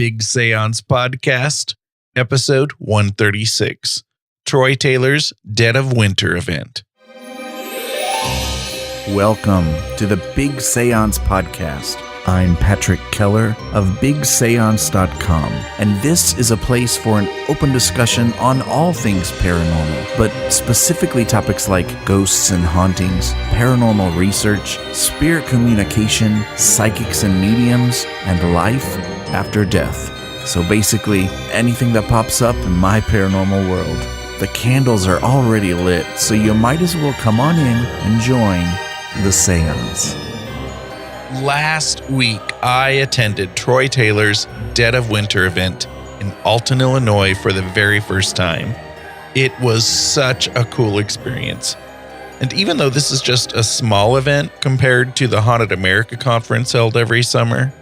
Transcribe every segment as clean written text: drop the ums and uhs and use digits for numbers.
Big Seance Podcast, episode 136, Troy Taylor's Dead of Winter event. Welcome to the Big Seance Podcast. I'm Patrick Keller of BigSeance.com, and this is a place for an open discussion on all things paranormal, but specifically topics like ghosts and hauntings, paranormal research, spirit communication, psychics and mediums, and life after death. So basically, anything that pops up in my paranormal world. The candles are already lit, so you might as well come on in and join the seance. Last week, I attended Troy Taylor's Dead of Winter event in Alton, Illinois for the very first time. It was such a cool experience. And even though this is just a small event compared to the Haunted America conference held every summer,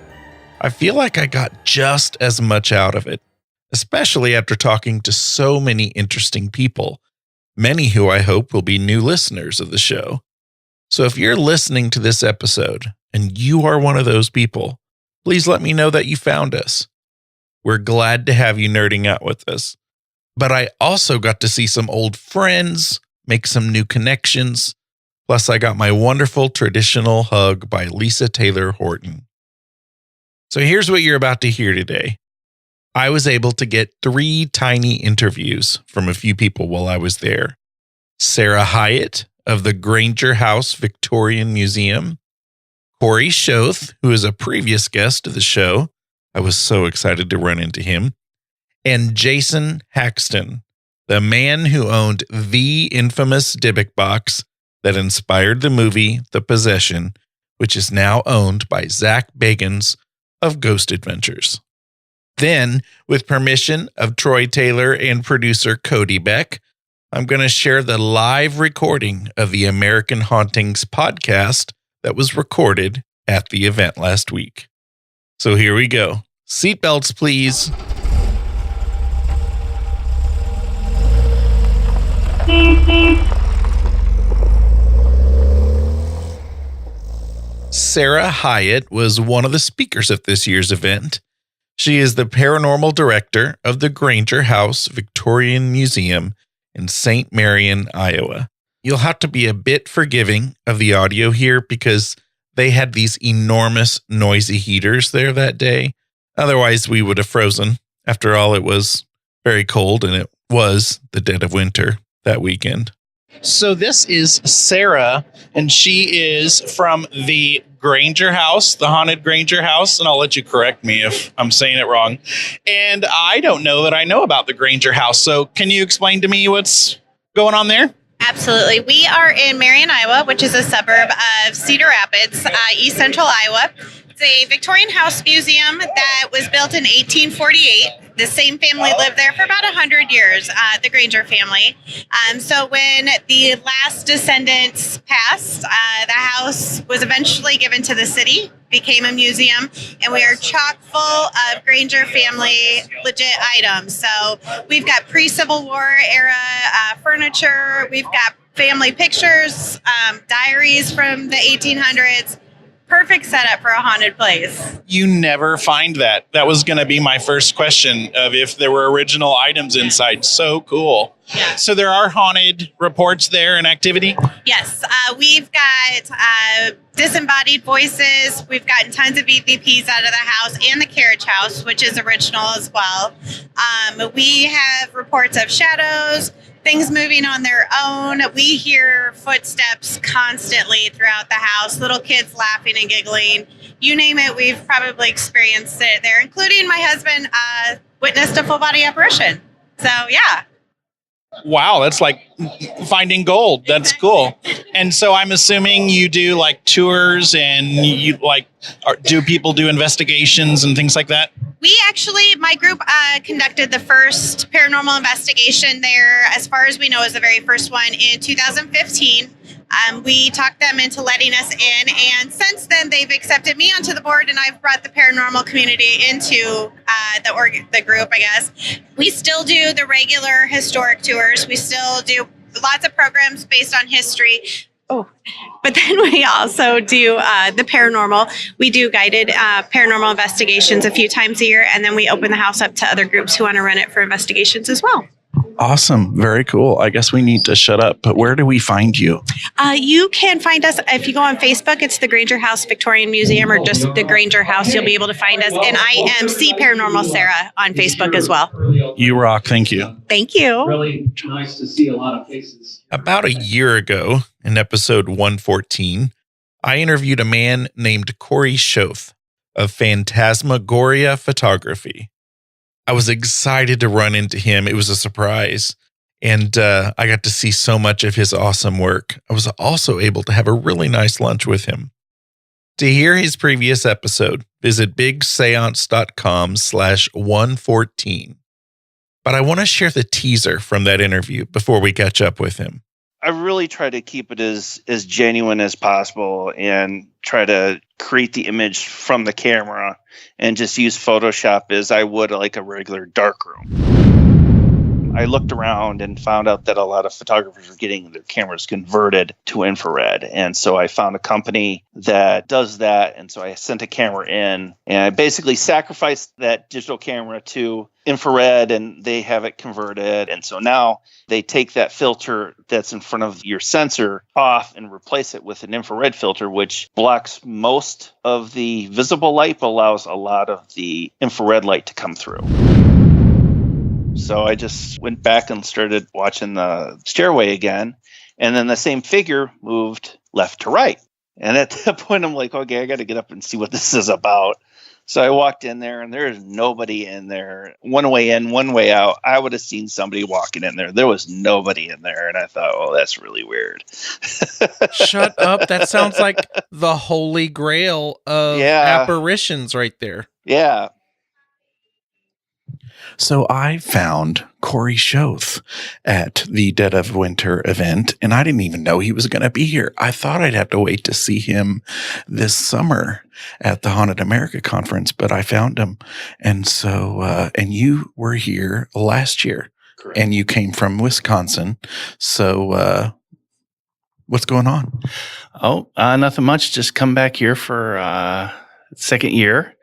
I feel like I got just as much out of it, especially after talking to so many interesting people, many who I hope will be new listeners of the show. So if you're listening to this episode and you are one of those people, please let me know that you found us. We're glad to have you nerding out with us. But I also got to see some old friends, make some new connections. Plus, I got my wonderful traditional hug by Lisa Taylor Horton. So here's what you're about to hear today. I was able to get 3 tiny interviews from a few people while I was there. Sarah Hyatt of the Granger House Victorian Museum, Corey Schjoth, who is a previous guest of the show. I was so excited to run into him. And Jason Haxton, the man who owned the infamous Dibbuk Box that inspired the movie The Possession, which is now owned by Zach Bagans of Ghost Adventures. Then, with permission of Troy Taylor and producer Cody Beck, I'm going to share the live recording of the American Hauntings Podcast that was recorded at the event last week. So here we go. Seatbelts, please. Sarah Hyatt was one of the speakers at this year's event. She is the paranormal director of the Granger House Victorian Museum in St. Marion, Iowa. You'll have to be a bit forgiving of the audio here because they had these enormous noisy heaters there that day. Otherwise, we would have frozen. After all, it was very cold and it was the dead of winter that weekend. So this is Sarah, and she is from the Granger House, the haunted Granger House, and I'll let you correct me if I'm saying it wrong. And I don't know that I know about the Granger House, so can you explain to me what's going on there? Absolutely. We are in Marion, Iowa, which is a suburb of Cedar Rapids, east central Iowa. It's a Victorian house museum that was built in 1848. The same family lived there for about 100 years, the Granger family. So when the last descendants passed, the house was eventually given to the city, became a museum, and we are chock full of Granger family legit items. So we've got pre-Civil War era furniture, we've got family pictures, diaries from the 1800s. Perfect setup for a haunted place. You never find that. That was going to be my first question of if there were original items inside. So cool. Yeah. So there are haunted reports there and activity? Yes. We've got disembodied voices. We've gotten tons of EVPs out of the house and the carriage house, which is original as well. We have reports of shadows, things moving on their own. We hear footsteps constantly throughout the house, little kids laughing and giggling. You name it, we've probably experienced it there, including my husband witnessed a full body apparition. So, yeah. Wow, that's like finding gold. That's cool. And so I'm assuming you do like tours and you like, do people do investigations and things like that? We actually, my group conducted the first paranormal investigation there, as far as we know, is the very first one in 2015. We talked them into letting us in, and since then they've accepted me onto the board, and I've brought the paranormal community into the group, I guess. We still do the regular historic tours. We still do lots of programs based on history. But then we also do the paranormal. We do guided paranormal investigations a few times a year, and then we open the house up to other groups who want to run it for investigations as well. Awesome. Very cool. I guess we need to shut up, but where do we find you? You can find us if you go on Facebook. It's the Granger House Victorian Museum, or just the Granger House. You'll be able to find us. And I am C Paranormal Sarah on Facebook as well. You rock. Thank you. Thank you. Really nice to see a lot of faces. About a year ago, in episode 114, I interviewed a man named Cody Schjoth of Phantasmagoria Photography. I was excited to run into him. It was a surprise. And I got to see so much of his awesome work. I was also able to have a really nice lunch with him. To hear his previous episode, visit bigseance.com/114. But I want to share the teaser from that interview before we catch up with him. I really try to keep it as genuine as possible and try to create the image from the camera and just use Photoshop as I would like a regular darkroom. I looked around and found out that a lot of photographers were getting their cameras converted to infrared. And so I found a company that does that. And so I sent a camera in and I basically sacrificed that digital camera to infrared and they have it converted. And so now they take that filter that's in front of your sensor off and replace it with an infrared filter, which blocks most of the visible light, but allows a lot of the infrared light to come through. So I just went back and started watching the stairway again. And then the same figure moved left to right. And at that point, I'm like, okay, I got to get up and see what this is about. So I walked in there and there's nobody in there. One way in, one way out. I would have seen somebody walking in there. There was nobody in there. And I thought, oh, that's really weird. Shut up. That sounds like the holy grail of apparitions right there. Yeah. So I found Cody Schjoth at the Dead of Winter event, and I didn't even know he was going to be here. I thought I'd have to wait to see him this summer at the Haunted America conference, but I found him. And so, and you were here last year. Correct. And you came from Wisconsin. So, what's going on? Oh, nothing much. Just come back here for second year.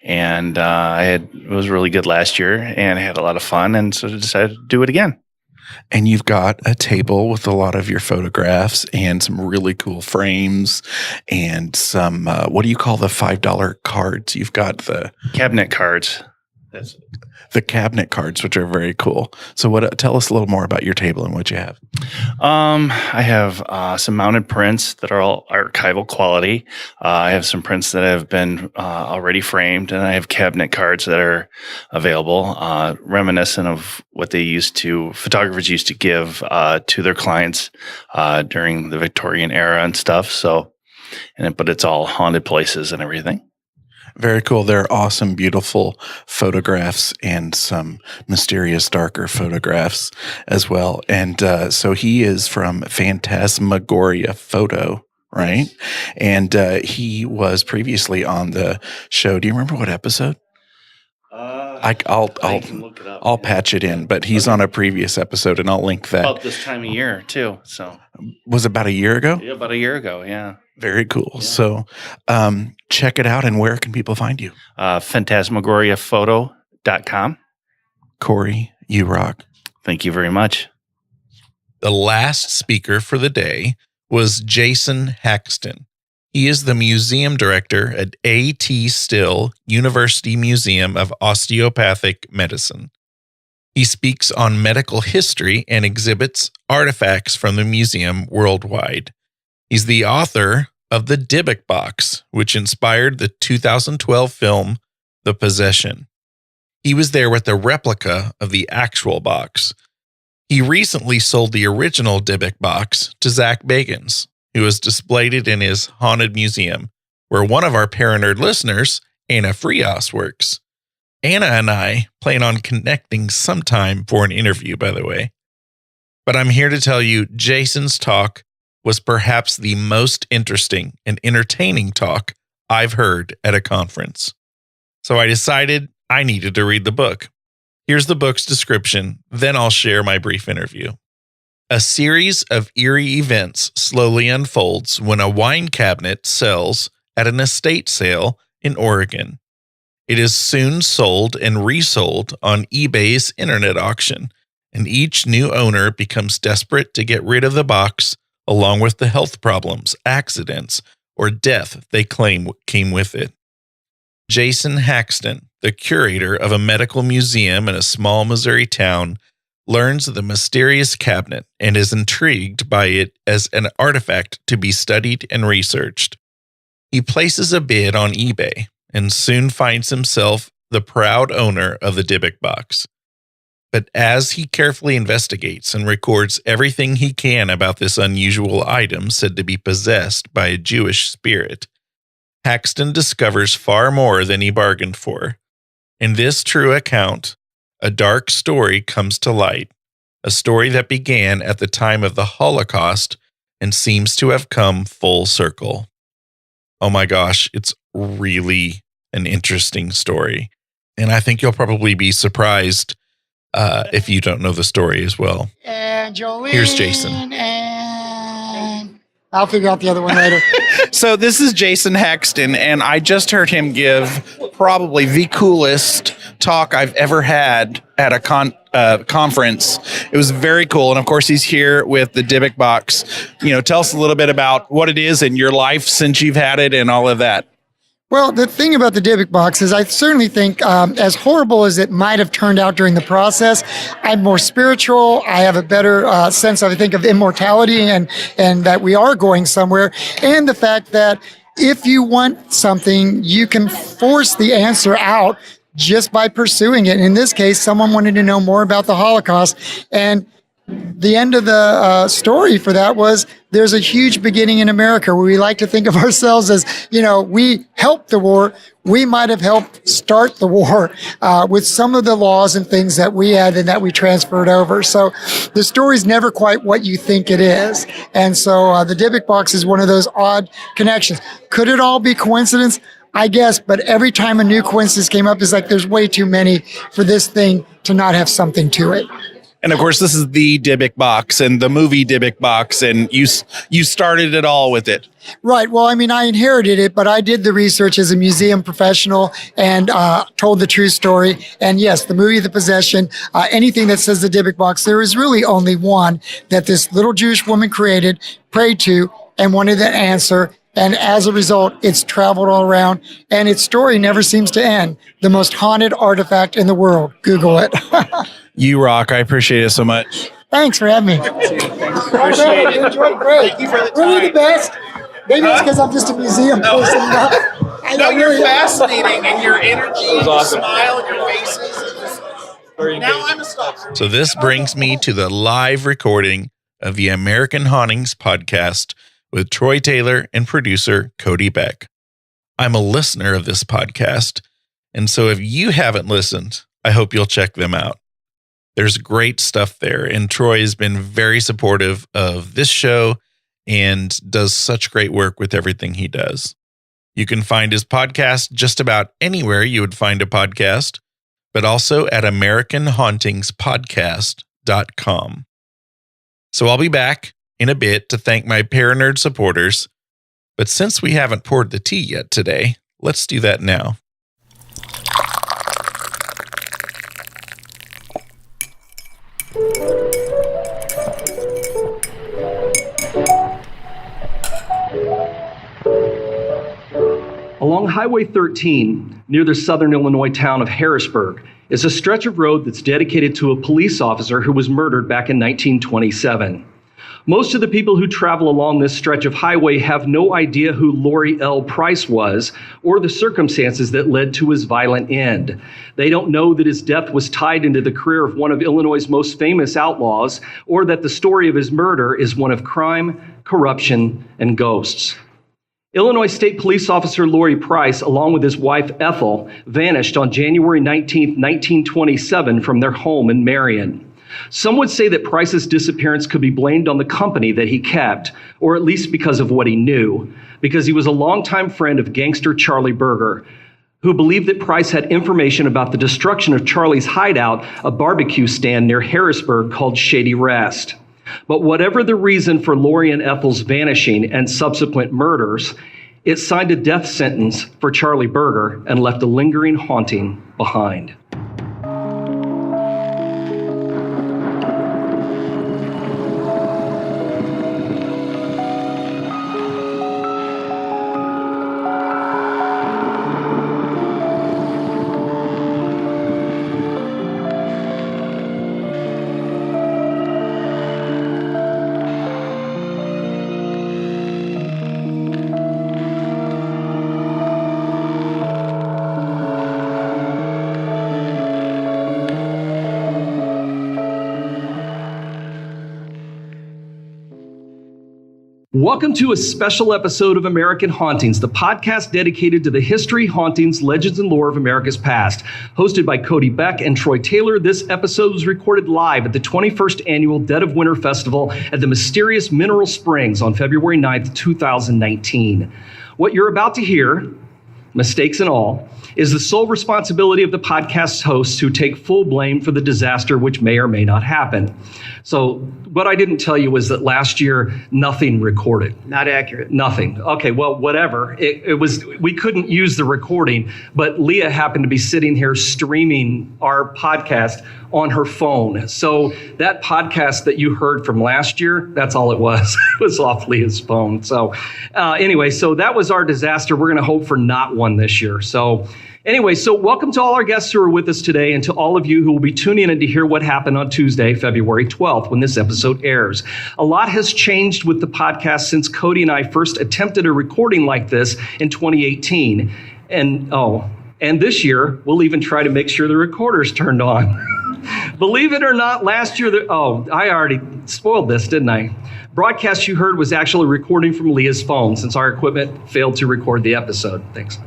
And it was really good last year, and I had a lot of fun, and so I decided to do it again. And you've got a table with a lot of your photographs and some really cool frames and some, what do you call the $5 cards? You've got the Cabinet cards. That's the cabinet cards, which are very cool. So tell us a little more about your table and what you have. I have some mounted prints that are all archival quality. I have some prints that have been already framed, and I have cabinet cards that are available, reminiscent of what photographers used to give to their clients during the Victorian era and stuff. So, but it's all haunted places and everything. Very cool. They're awesome, beautiful photographs and some mysterious, darker photographs as well. And so he is from Phantasmagoria Photo, right? And he was previously on the show. Do you remember what episode? I'll look it up. I'll patch it in, but he's on a previous episode, and I'll link that. About this time of year too. So was it about a year ago? Yeah, about a year ago. Yeah. Very cool. Yeah. So check it out. And where can people find you? Phantasmagoriaphoto.com. Cody, you rock. Thank you very much. The last speaker for the day was Jason Haxton. He is the museum director at A.T. Still University Museum of Osteopathic Medicine. He speaks on medical history and exhibits artifacts from the museum worldwide. He's the author of the Dibbuk Box, which inspired the 2012 film The Possession. He was there with a replica of the actual box. He recently sold the original Dibbuk Box to Zach Bagans, who has displayed it in his haunted museum, where one of our Paranerd listeners, Anna Frias, works. Anna and I plan on connecting sometime for an interview, by the way. But I'm here to tell you, Jason's talk was perhaps the most interesting and entertaining talk I've heard at a conference. So I decided I needed to read the book. Here's the book's description, then I'll share my brief interview. A series of eerie events slowly unfolds when a wine cabinet sells at an estate sale in Oregon. It is soon sold and resold on eBay's internet auction, and each new owner becomes desperate to get rid of the box along with the health problems, accidents, or death they claim came with it. Jason Haxton, the curator of a medical museum in a small Missouri town, learns of the mysterious cabinet and is intrigued by it as an artifact to be studied and researched. He places a bid on eBay and soon finds himself the proud owner of the Dibbuk Box. But as he carefully investigates and records everything he can about this unusual item said to be possessed by a Jewish spirit, Haxton discovers far more than he bargained for. In this true account, a dark story comes to light, a story that began at the time of the Holocaust and seems to have come full circle. Oh my gosh, it's really an interesting story. And I think you'll probably be surprised if you don't know the story as well. And Jolene. Here's Jason. And I'll figure out the other one later. So this is Jason Haxton, and I just heard him give probably the coolest talk I've ever had at a conference. It was very cool. And of course, he's here with the Dibbuk Box. Tell us a little bit about what it is in your life since you've had it and all of that. Well, the thing about the Dibbuk Box is I certainly think as horrible as it might have turned out during the process, I'm more spiritual. I have a better sense, I think, of immortality and that we are going somewhere. And the fact that if you want something, you can force the answer out just by pursuing it. In this case, someone wanted to know more about the Holocaust. And the end of the story for that was there's a huge beginning in America where we like to think of ourselves as, we helped the war. We might have helped start the war with some of the laws and things that we had and that we transferred over. So the story's never quite what you think it is. And so the Dibbuk Box is one of those odd connections. Could it all be coincidence? I guess, but every time a new coincidence came up, it's like there's way too many for this thing to not have something to it. And of course, this is the Dibbuk Box and the movie Dibbuk Box, and you started it all with it. Right. Well, I inherited it, but I did the research as a museum professional and told the true story. And yes, the movie The Possession, anything that says the Dibbuk Box, there is really only one that this little Jewish woman created, prayed to, and wanted an answer. And as a result, it's traveled all around, and its story never seems to end. The most haunted artifact in the world. Google it. You rock. I appreciate it so much. Thanks for having me. Appreciate it. Enjoyed great. Thank you for the time. Really the best. Maybe it's because I'm just a museum person. No, you're fascinating, and your energy, your smile, and your faces. Now I'm a stalker. So this brings me to the live recording of the American Hauntings Podcast with Troy Taylor and producer Cody Beck. I'm a listener of this podcast, and so if you haven't listened, I hope you'll check them out. There's great stuff there, and Troy has been very supportive of this show and does such great work with everything he does. You can find his podcast just about anywhere you would find a podcast, but also at AmericanHauntingsPodcast.com. So I'll be back in a bit to thank my Paranerd supporters, but since we haven't poured the tea yet today, let's do that now. Along Highway 13, near the southern Illinois town of Harrisburg, is a stretch of road that's dedicated to a police officer who was murdered back in 1927. Most of the people who travel along this stretch of highway have no idea who Lori L. Price was or the circumstances that led to his violent end. They don't know that his death was tied into the career of one of Illinois' most famous outlaws, or that the story of his murder is one of crime, corruption, and ghosts. Illinois State Police Officer Lori Price, along with his wife Ethel, vanished on January 19, 1927 from their home in Marion. Some would say that Price's disappearance could be blamed on the company that he kept, or at least because of what he knew, because he was a longtime friend of gangster Charlie Berger, who believed that Price had information about the destruction of Charlie's hideout, a barbecue stand near Harrisburg called Shady Rest. But whatever the reason for Lori and Ethel's vanishing and subsequent murders, it signed a death sentence for Charlie Berger and left a lingering haunting behind. Welcome to a special episode of American Hauntings, the podcast dedicated to the history, hauntings, legends, and lore of America's past. Hosted by Cody, Beck, and Troy Taylor, this episode was recorded live at the 21st Annual Dead of Winter Festival at the mysterious Mineral Springs on February 9th, 2019. What you're about to hear, mistakes and all, is the sole responsibility of the podcast's hosts who take full blame for the disaster which may or may not happen. So what I didn't tell you was that last year, nothing recorded. Not accurate. Nothing. Okay, well, whatever. It was, we couldn't use the recording, but Leah happened to be sitting here streaming our podcast on her phone. So that podcast that you heard from last year, that's all it was. It was off Leah's phone. So anyway, so that was our disaster. We're going to hope for not one this year. So anyway, so welcome to all our guests who are with us today and to all of you who will be tuning in to hear what happened on Tuesday, February 12th, when this episode airs. A lot has changed with the podcast since Cody and I first attempted a recording like this in 2018. And this year, we'll even try to make sure the recorder's turned on. Believe it or not, last year, I already spoiled this, didn't I? Broadcast you heard was actually a recording from Leah's phone since our equipment failed to record the episode. Thanks.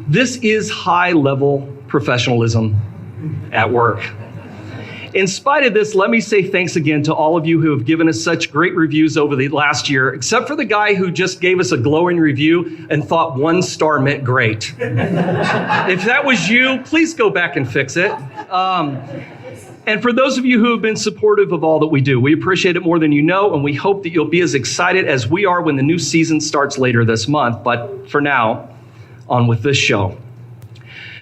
This is high-level professionalism at work. In spite of this, let me say thanks again to all of you who have given us such great reviews over the last year, except for the guy who just gave us a glowing review and thought 1 star meant great. If that was you, please go back and fix it. And for those of you who have been supportive of all that we do, we appreciate it more than you know, and we hope that you'll be as excited as we are when the new season starts later this month. But for now, on with this show.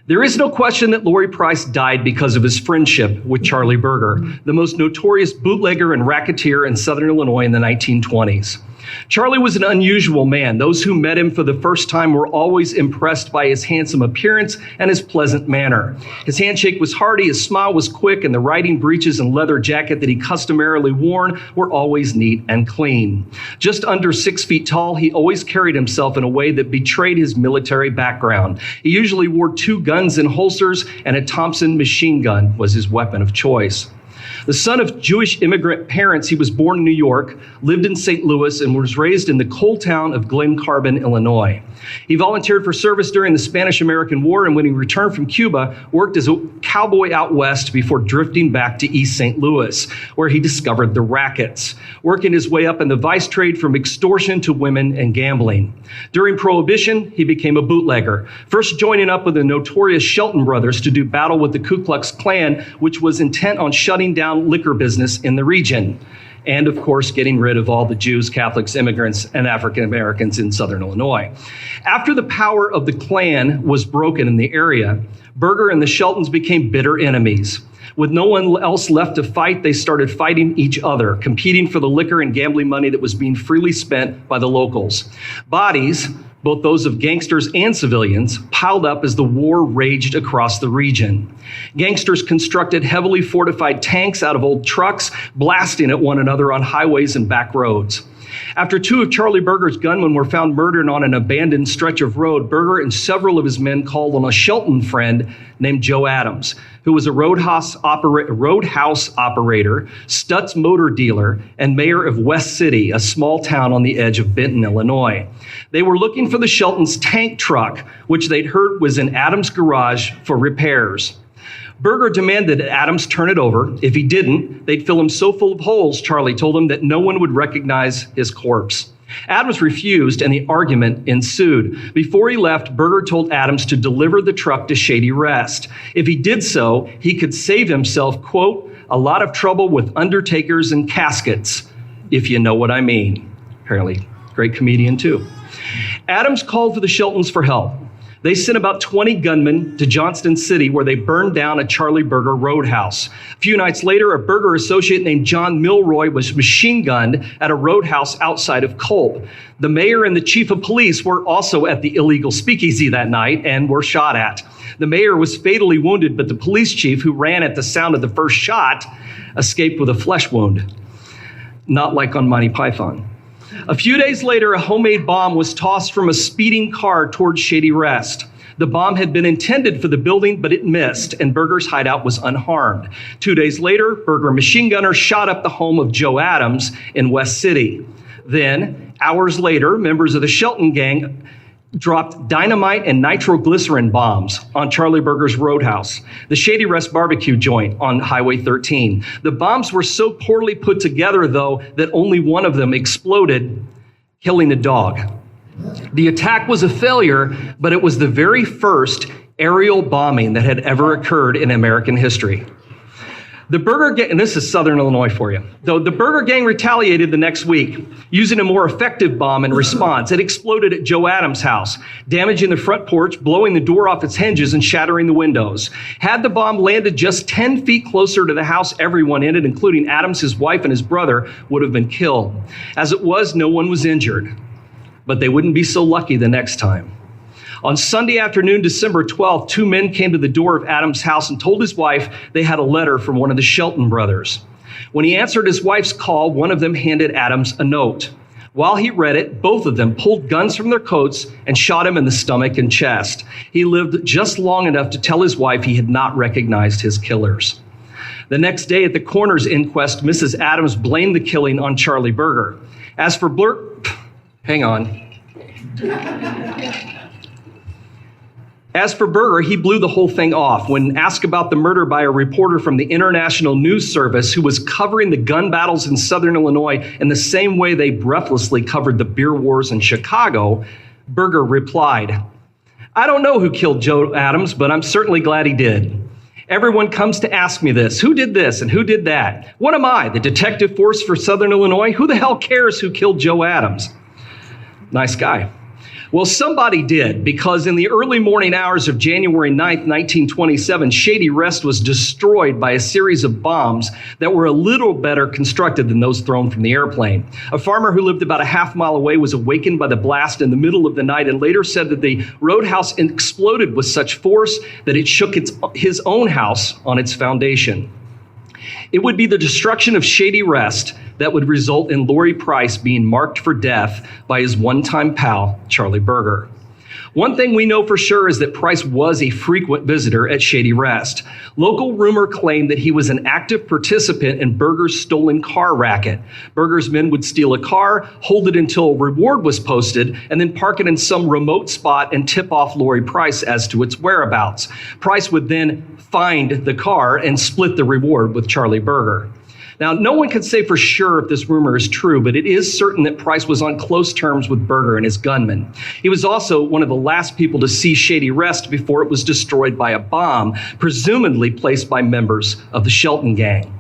There is no question that Lori Price died because of his friendship with Charlie Berger, the most notorious bootlegger and racketeer in Southern Illinois in the 1920s. Charlie was an unusual man. Those who met him for the first time were always impressed by his handsome appearance and his pleasant manner. His handshake was hearty, his smile was quick, and the riding breeches and leather jacket that he customarily wore were always neat and clean. Just under 6 feet tall, he always carried himself in a way that betrayed his military background. He usually wore 2 guns in holsters, and a Thompson machine gun was his weapon of choice. The son of Jewish immigrant parents, he was born in New York, lived in St. Louis, and was raised in the coal town of Glen Carbon, Illinois. He volunteered for service during the Spanish-American War, and when he returned from Cuba, worked as a cowboy out west before drifting back to East St. Louis, where he discovered the rackets, working his way up in the vice trade from extortion to women and gambling. During Prohibition, he became a bootlegger, first joining up with the notorious Shelton brothers to do battle with the Ku Klux Klan, which was intent on shutting down liquor business in the region. And of course, getting rid of all the Jews, Catholics, immigrants, and African Americans in Southern Illinois. After the power of the Klan was broken in the area, Berger and the Sheltons became bitter enemies. With no one else left to fight, they started fighting each other, competing for the liquor and gambling money that was being freely spent by the locals. Bodies, both those of gangsters and civilians, piled up as the war raged across the region. Gangsters constructed heavily fortified tanks out of old trucks, blasting at one another on highways and back roads. After 2 of Charlie Berger's gunmen were found murdered on an abandoned stretch of road, Berger and several of his men called on a Shelton friend named Joe Adams, who was a roadhouse operator, Stutz motor dealer, and mayor of West City, a small town on the edge of Benton, Illinois. They were looking for the Sheltons' tank truck, which they'd heard was in Adams' garage for repairs. Berger demanded that Adams turn it over. If he didn't, they'd fill him so full of holes, Charlie told him, that no one would recognize his corpse. Adams refused, and the argument ensued. Before he left, Berger told Adams to deliver the truck to Shady Rest. If he did so, he could save himself, quote, a lot of trouble with undertakers and caskets, if you know what I mean. Apparently, great comedian too. Adams called for the Sheltons for help. They sent about 20 gunmen to Johnston City, where they burned down a Charlie Burger roadhouse. A few nights later, a Burger associate named John Milroy was machine gunned at a roadhouse outside of Culp. The mayor and the chief of police were also at the illegal speakeasy that night and were shot at. The mayor was fatally wounded, but the police chief, who ran at the sound of the first shot, escaped with a flesh wound. Not like on Monty Python. A few days later, a homemade bomb was tossed from a speeding car towards Shady Rest. The bomb had been intended for the building, but it missed, and Burger's hideout was unharmed. 2 days later, Burger machine gunners shot up the home of Joe Adams in West City. Then, hours later, members of the Shelton gang dropped dynamite and nitroglycerin bombs on Charlie Burger's Roadhouse, the Shady Rest barbecue joint on Highway 13. The bombs were so poorly put together, though, that only one of them exploded, killing a dog. The attack was a failure, but it was the very first aerial bombing that had ever occurred in American history. The Burger Gang, and this is Southern Illinois for you, though the Burger Gang retaliated the next week using a more effective bomb in response. It exploded at Joe Adams' house, damaging the front porch, blowing the door off its hinges, and shattering the windows. Had the bomb landed just 10 feet closer to the house everyone in it, including Adams, his wife, and his brother, would have been killed. As it was, no one was injured. But they wouldn't be so lucky the next time. On Sunday afternoon, December 12th, 2 men came to the door of Adams' house and told his wife they had a letter from one of the Shelton brothers. When he answered his wife's call, one of them handed Adams a note. While he read it, both of them pulled guns from their coats and shot him in the stomach and chest. He lived just long enough to tell his wife he had not recognized his killers. The next day at the coroner's inquest, Mrs. Adams blamed the killing on Charlie Burger. As for Burger, he blew the whole thing off. When asked about the murder by a reporter from the International News Service who was covering the gun battles in Southern Illinois in the same way they breathlessly covered the beer wars in Chicago, Burger replied, "I don't know who killed Joe Adams, but I'm certainly glad he did. Everyone comes to ask me this. Who did this and who did that? What am I, the detective force for Southern Illinois? Who the hell cares who killed Joe Adams?" Nice guy. Well, somebody did, because in the early morning hours of January 9th, 1927, Shady Rest was destroyed by a series of bombs that were a little better constructed than those thrown from the airplane. A farmer who lived about a half mile away was awakened by the blast in the middle of the night and later said that the roadhouse exploded with such force that it shook his own house on its foundation. It would be the destruction of Shady Rest that would result in Lori Price being marked for death by his one-time pal, Charlie Burger. One thing we know for sure is that Price was a frequent visitor at Shady Rest. Local rumor claimed that he was an active participant in Burger's stolen car racket. Burger's men would steal a car, hold it until a reward was posted, and then park it in some remote spot and tip off Lori Price as to its whereabouts. Price would then find the car and split the reward with Charlie Burger. Now, no one can say for sure if this rumor is true, but it is certain that Price was on close terms with Burger and his gunmen. He was also one of the last people to see Shady Rest before it was destroyed by a bomb, presumably placed by members of the Shelton gang.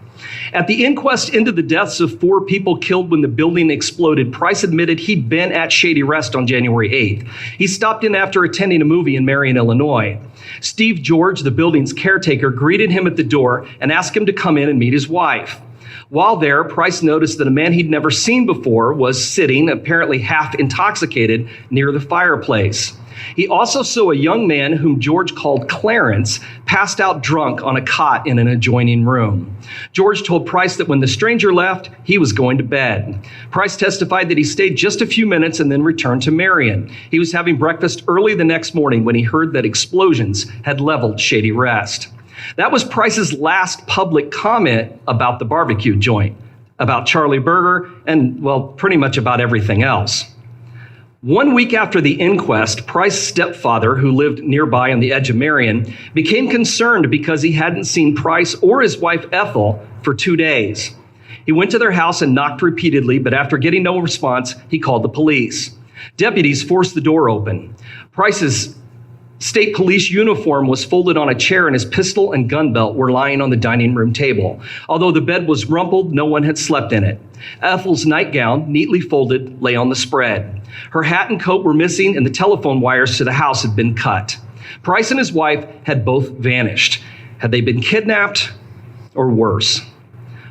At the inquest into the deaths of 4 people killed when the building exploded, Price admitted he'd been at Shady Rest on January 8th. He stopped in after attending a movie in Marion, Illinois. Steve George, the building's caretaker, greeted him at the door and asked him to come in and meet his wife. While there, Price noticed that a man he'd never seen before was sitting, apparently half intoxicated, near the fireplace. He also saw a young man whom George called Clarence, passed out drunk on a cot in an adjoining room. George told Price that when the stranger left, he was going to bed. Price testified that he stayed just a few minutes and then returned to Marion. He was having breakfast early the next morning when he heard that explosions had leveled Shady Rest. That was Price's last public comment about the barbecue joint, about Charlie Burger, and, well, pretty much about everything else. 1 week after the inquest, Price's stepfather, who lived nearby on the edge of Marion, became concerned because he hadn't seen Price or his wife Ethel for 2 days. He went to their house and knocked repeatedly, but after getting no response, he called the police. Deputies forced the door open. Price's State police uniform was folded on a chair and his pistol and gun belt were lying on the dining room table. Although the bed was rumpled, no one had slept in it. Ethel's nightgown, neatly folded, lay on the spread. Her hat and coat were missing and the telephone wires to the house had been cut. Price and his wife had both vanished. Had they been kidnapped or worse?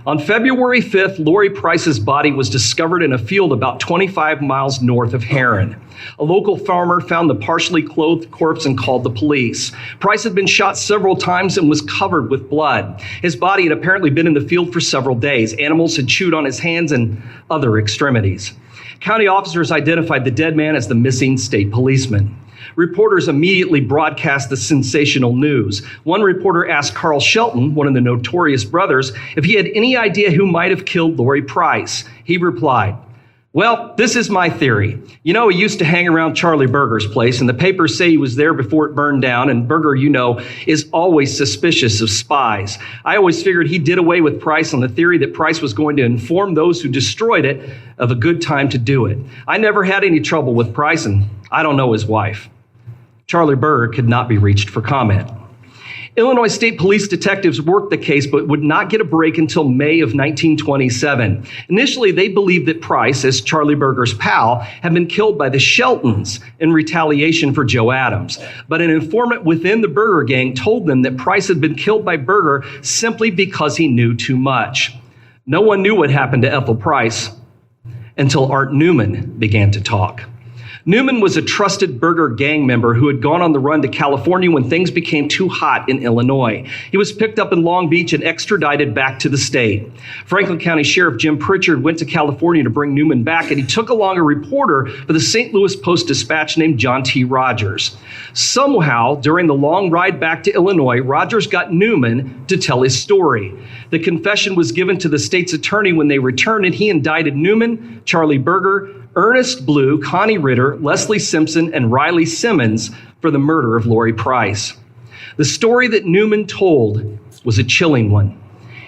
On February 5th, Lori Price's body was discovered in a field about 25 miles north of Herrin. A local farmer found the partially clothed corpse and called the police. Price had been shot several times and was covered with blood. His body had apparently been in the field for several days. Animals had chewed on his hands and other extremities. County officers identified the dead man as the missing state policeman. Reporters immediately broadcast the sensational news. One reporter asked Carl Shelton, one of the notorious brothers, if he had any idea who might have killed Lori Price. He replied, "Well, this is my theory. You know, he used to hang around Charlie Berger's place, and the papers say he was there before it burned down, and Berger, you know, is always suspicious of spies. I always figured he did away with Price on the theory that Price was going to inform those who destroyed it of a good time to do it. I never had any trouble with Price, and I don't know his wife." Charlie Berger could not be reached for comment. Illinois State Police detectives worked the case but would not get a break until May of 1927. Initially, they believed that Price, as Charlie Berger's pal, had been killed by the Sheltons in retaliation for Joe Adams. But an informant within the Berger gang told them that Price had been killed by Berger simply because he knew too much. No one knew what happened to Ethel Price until Art Newman began to talk. Newman was a trusted Berger gang member who had gone on the run to California when things became too hot in Illinois. He was picked up in Long Beach and extradited back to the state. Franklin County Sheriff Jim Pritchard went to California to bring Newman back, and he took along a reporter for the St. Louis Post-Dispatch named John T. Rogers. Somehow, during the long ride back to Illinois, Rogers got Newman to tell his story. The confession was given to the state's attorney when they returned, and he indicted Newman, Charlie Berger, Ernest Blue, Connie Ritter, Leslie Simpson, and Riley Simmons for the murder of Lori Price. The story that Newman told was a chilling one.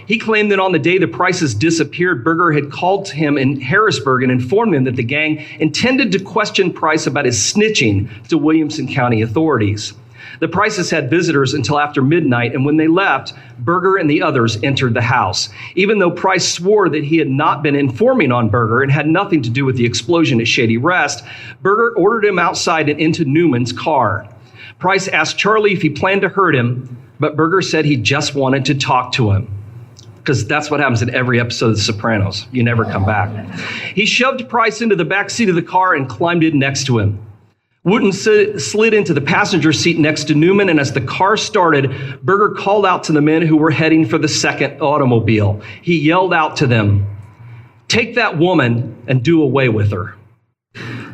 He claimed that on the day the Prices disappeared, Berger had called to him in Harrisburg and informed him that the gang intended to question Price about his snitching to Williamson County authorities. The Prices had visitors until after midnight, and when they left, Berger and the others entered the house. Even though Price swore that he had not been informing on Berger and had nothing to do with the explosion at Shady Rest, Berger ordered him outside and into Newman's car. Price asked Charlie if he planned to hurt him, but Berger said he just wanted to talk to him. Because that's what happens in every episode of The Sopranos. You never come back. He shoved Price into the back seat of the car and climbed in next to him. Wooten slid into the passenger seat next to Newman, and as the car started, Berger called out to the men who were heading for the second automobile. He yelled out to them, "Take that woman and do away with her."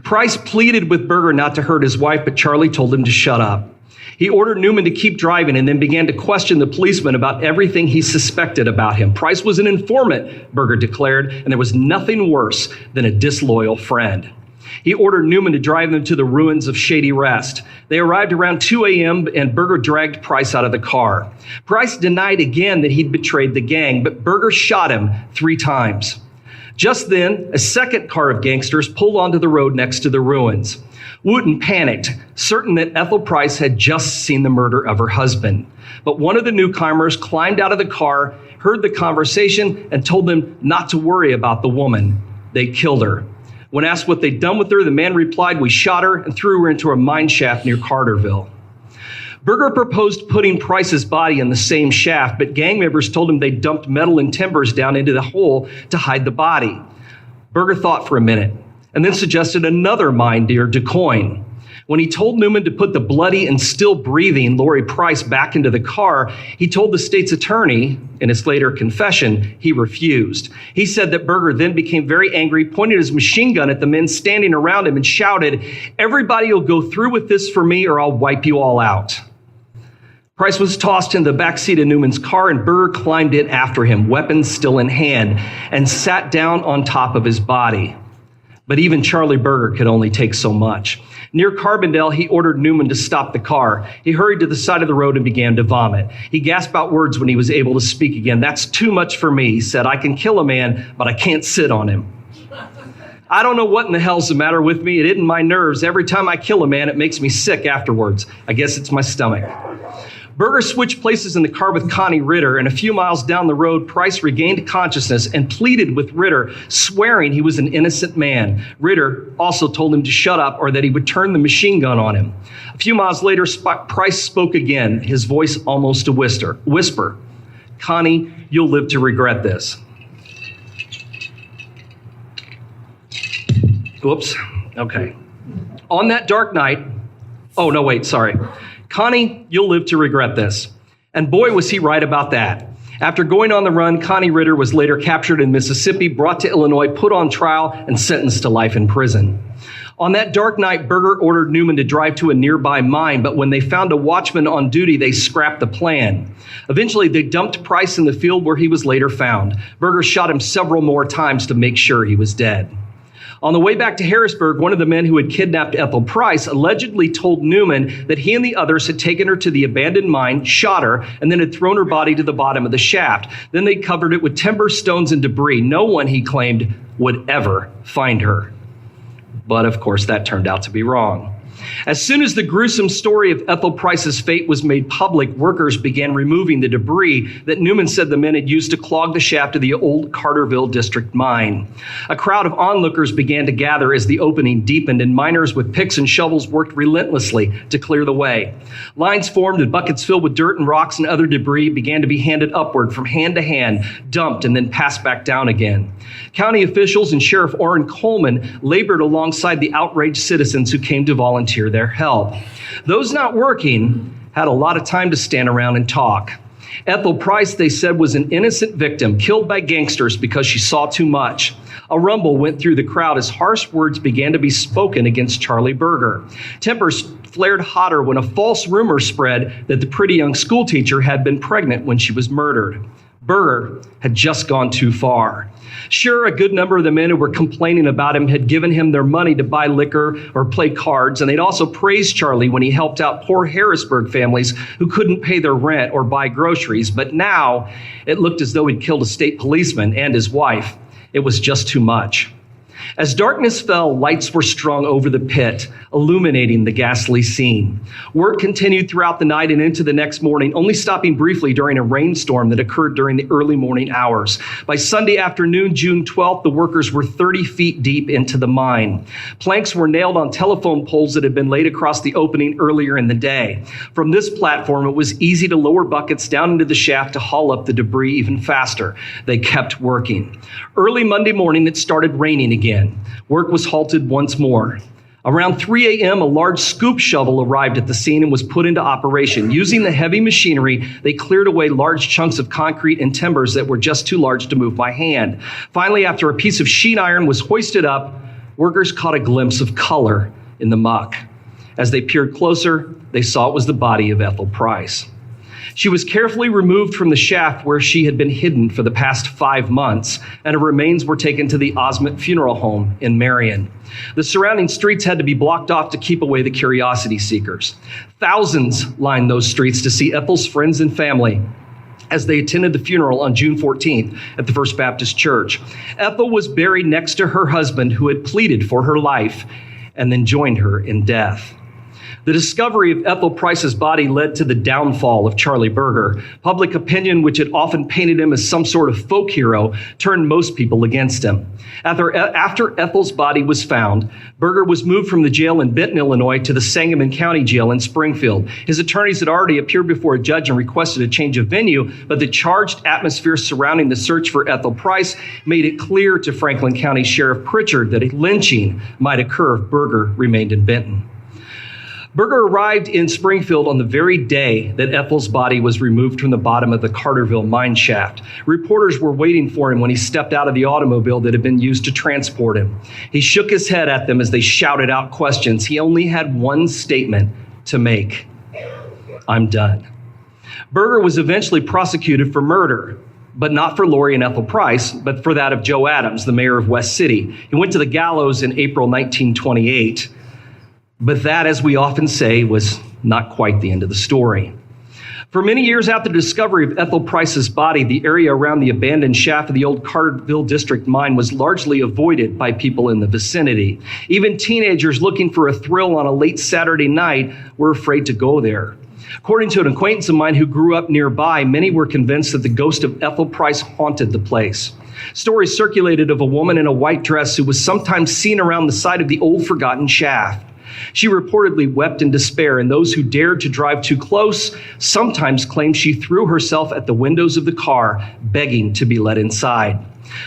Price pleaded with Berger not to hurt his wife, but Charlie told him to shut up. He ordered Newman to keep driving and then began to question the policeman about everything he suspected about him. Price was an informant, Berger declared, and there was nothing worse than a disloyal friend. He ordered Newman to drive them to the ruins of Shady Rest. They arrived around 2 a.m. and Berger dragged Price out of the car. Price denied again that he'd betrayed the gang, but Berger shot him 3 times. Just then, a second car of gangsters pulled onto the road next to the ruins. Wooten panicked, certain that Ethel Price had just seen the murder of her husband. But one of the newcomers climbed out of the car, heard the conversation, and told them not to worry about the woman. They killed her. When asked what they'd done with her, the man replied, "We shot her and threw her into a mine shaft near Carterville." Berger proposed putting Price's body in the same shaft, but gang members told him they dumped metal and timbers down into the hole to hide the body. Berger thought for a minute and then suggested another mine near DuQuoin. When he told Newman to put the bloody and still breathing Lori Price back into the car, he told the state's attorney, in his later confession, he refused. He said that Berger then became very angry, pointed his machine gun at the men standing around him and shouted, "Everybody will go through with this for me or I'll wipe you all out." Price was tossed in the backseat of Newman's car and Berger climbed in after him, weapons still in hand, and sat down on top of his body. But even Charlie Berger could only take so much. Near Carbondale, he ordered Newman to stop the car. He hurried to the side of the road and began to vomit. He gasped out words when he was able to speak again. "That's too much for me," he said. "I can kill a man, but I can't sit on him." I don't know what in the hell's the matter with me. It isn't my nerves. Every time I kill a man, it makes me sick afterwards. I guess it's my stomach. Berger switched places in the car with Connie Ritter, and a few miles down the road, Price regained consciousness and pleaded with Ritter, swearing he was an innocent man. Ritter also told him to shut up or that he would turn the machine gun on him. A few miles later, Price spoke again, his voice almost a whisper. Connie, you'll live to regret this. Whoops. Okay. On that dark night, Connie, you'll live to regret this. And boy, was he right about that. After going on the run, Connie Ritter was later captured in Mississippi, brought to Illinois, put on trial, and sentenced to life in prison. On that dark night, Berger ordered Newman to drive to a nearby mine, but when they found a watchman on duty, they scrapped the plan. Eventually, they dumped Price in the field where he was later found. Berger shot him several more times to make sure he was dead. On the way back to Harrisburg, one of the men who had kidnapped Ethel Price allegedly told Newman that he and the others had taken her to the abandoned mine, shot her, and then had thrown her body to the bottom of the shaft. Then they covered it with timber, stones, and debris. No one, he claimed, would ever find her. But of course, that turned out to be wrong. As soon as the gruesome story of Ethel Price's fate was made public, workers began removing the debris that Newman said the men had used to clog the shaft of the old Carterville District mine. A crowd of onlookers began to gather as the opening deepened, and miners with picks and shovels worked relentlessly to clear the way. Lines formed and buckets filled with dirt and rocks and other debris began to be handed upward from hand to hand, dumped, and then passed back down again. County officials and Sheriff Orrin Coleman labored alongside the outraged citizens who came to volunteer their help. Those not working had a lot of time to stand around and talk. Ethel Price, they said, was an innocent victim killed by gangsters because she saw too much. A rumble went through the crowd as harsh words began to be spoken against Charlie Berger. Tempers flared hotter when a false rumor spread that the pretty young schoolteacher had been pregnant when she was murdered. Berger had just gone too far. Sure, a good number of the men who were complaining about him had given him their money to buy liquor or play cards, and they'd also praised Charlie when he helped out poor Harrisburg families who couldn't pay their rent or buy groceries. But now it looked as though he'd killed a state policeman and his wife. It was just too much. As darkness fell, lights were strung over the pit, illuminating the ghastly scene. Work continued throughout the night and into the next morning, only stopping briefly during a rainstorm that occurred during the early morning hours. By Sunday afternoon, June 12th, the workers were 30 feet deep into the mine. Planks were nailed on telephone poles that had been laid across the opening earlier in the day. From this platform, it was easy to lower buckets down into the shaft to haul up the debris even faster. They kept working. Early Monday morning, it started raining again. Work was halted once more. Around 3 a.m., a large scoop shovel arrived at the scene and was put into operation. Using the heavy machinery, they cleared away large chunks of concrete and timbers that were just too large to move by hand. Finally, after a piece of sheet iron was hoisted up, workers caught a glimpse of color in the muck. As they peered closer, they saw it was the body of Ethel Price. She was carefully removed from the shaft where she had been hidden for the past 5 months, and her remains were taken to the Osment Funeral Home in Marion. The surrounding streets had to be blocked off to keep away the curiosity seekers. Thousands lined those streets to see Ethel's friends and family as they attended the funeral on June 14th at the First Baptist Church. Ethel was buried next to her husband, who had pleaded for her life and then joined her in death. The discovery of Ethel Price's body led to the downfall of Charlie Berger. Public opinion, which had often painted him as some sort of folk hero, turned most people against him. After Ethel's body was found, Berger was moved from the jail in Benton, Illinois, to the Sangamon County Jail in Springfield. His attorneys had already appeared before a judge and requested a change of venue, but the charged atmosphere surrounding the search for Ethel Price made it clear to Franklin County Sheriff Pritchard that a lynching might occur if Berger remained in Benton. Berger arrived in Springfield on the very day that Ethel's body was removed from the bottom of the Carterville mine shaft. Reporters were waiting for him when he stepped out of the automobile that had been used to transport him. He shook his head at them as they shouted out questions. He only had one statement to make: "I'm done." Berger was eventually prosecuted for murder, but not for Lori and Ethel Price, but for that of Joe Adams, the mayor of West City. He went to the gallows in April 1928. But that, as we often say, was not quite the end of the story. For many years after the discovery of Ethel Price's body, the area around the abandoned shaft of the old Carterville District mine was largely avoided by people in the vicinity. Even teenagers looking for a thrill on a late Saturday night were afraid to go there. According to an acquaintance of mine who grew up nearby, many were convinced that the ghost of Ethel Price haunted the place. Stories circulated of a woman in a white dress who was sometimes seen around the side of the old forgotten shaft. She reportedly wept in despair, and those who dared to drive too close sometimes claimed she threw herself at the windows of the car, begging to be let inside.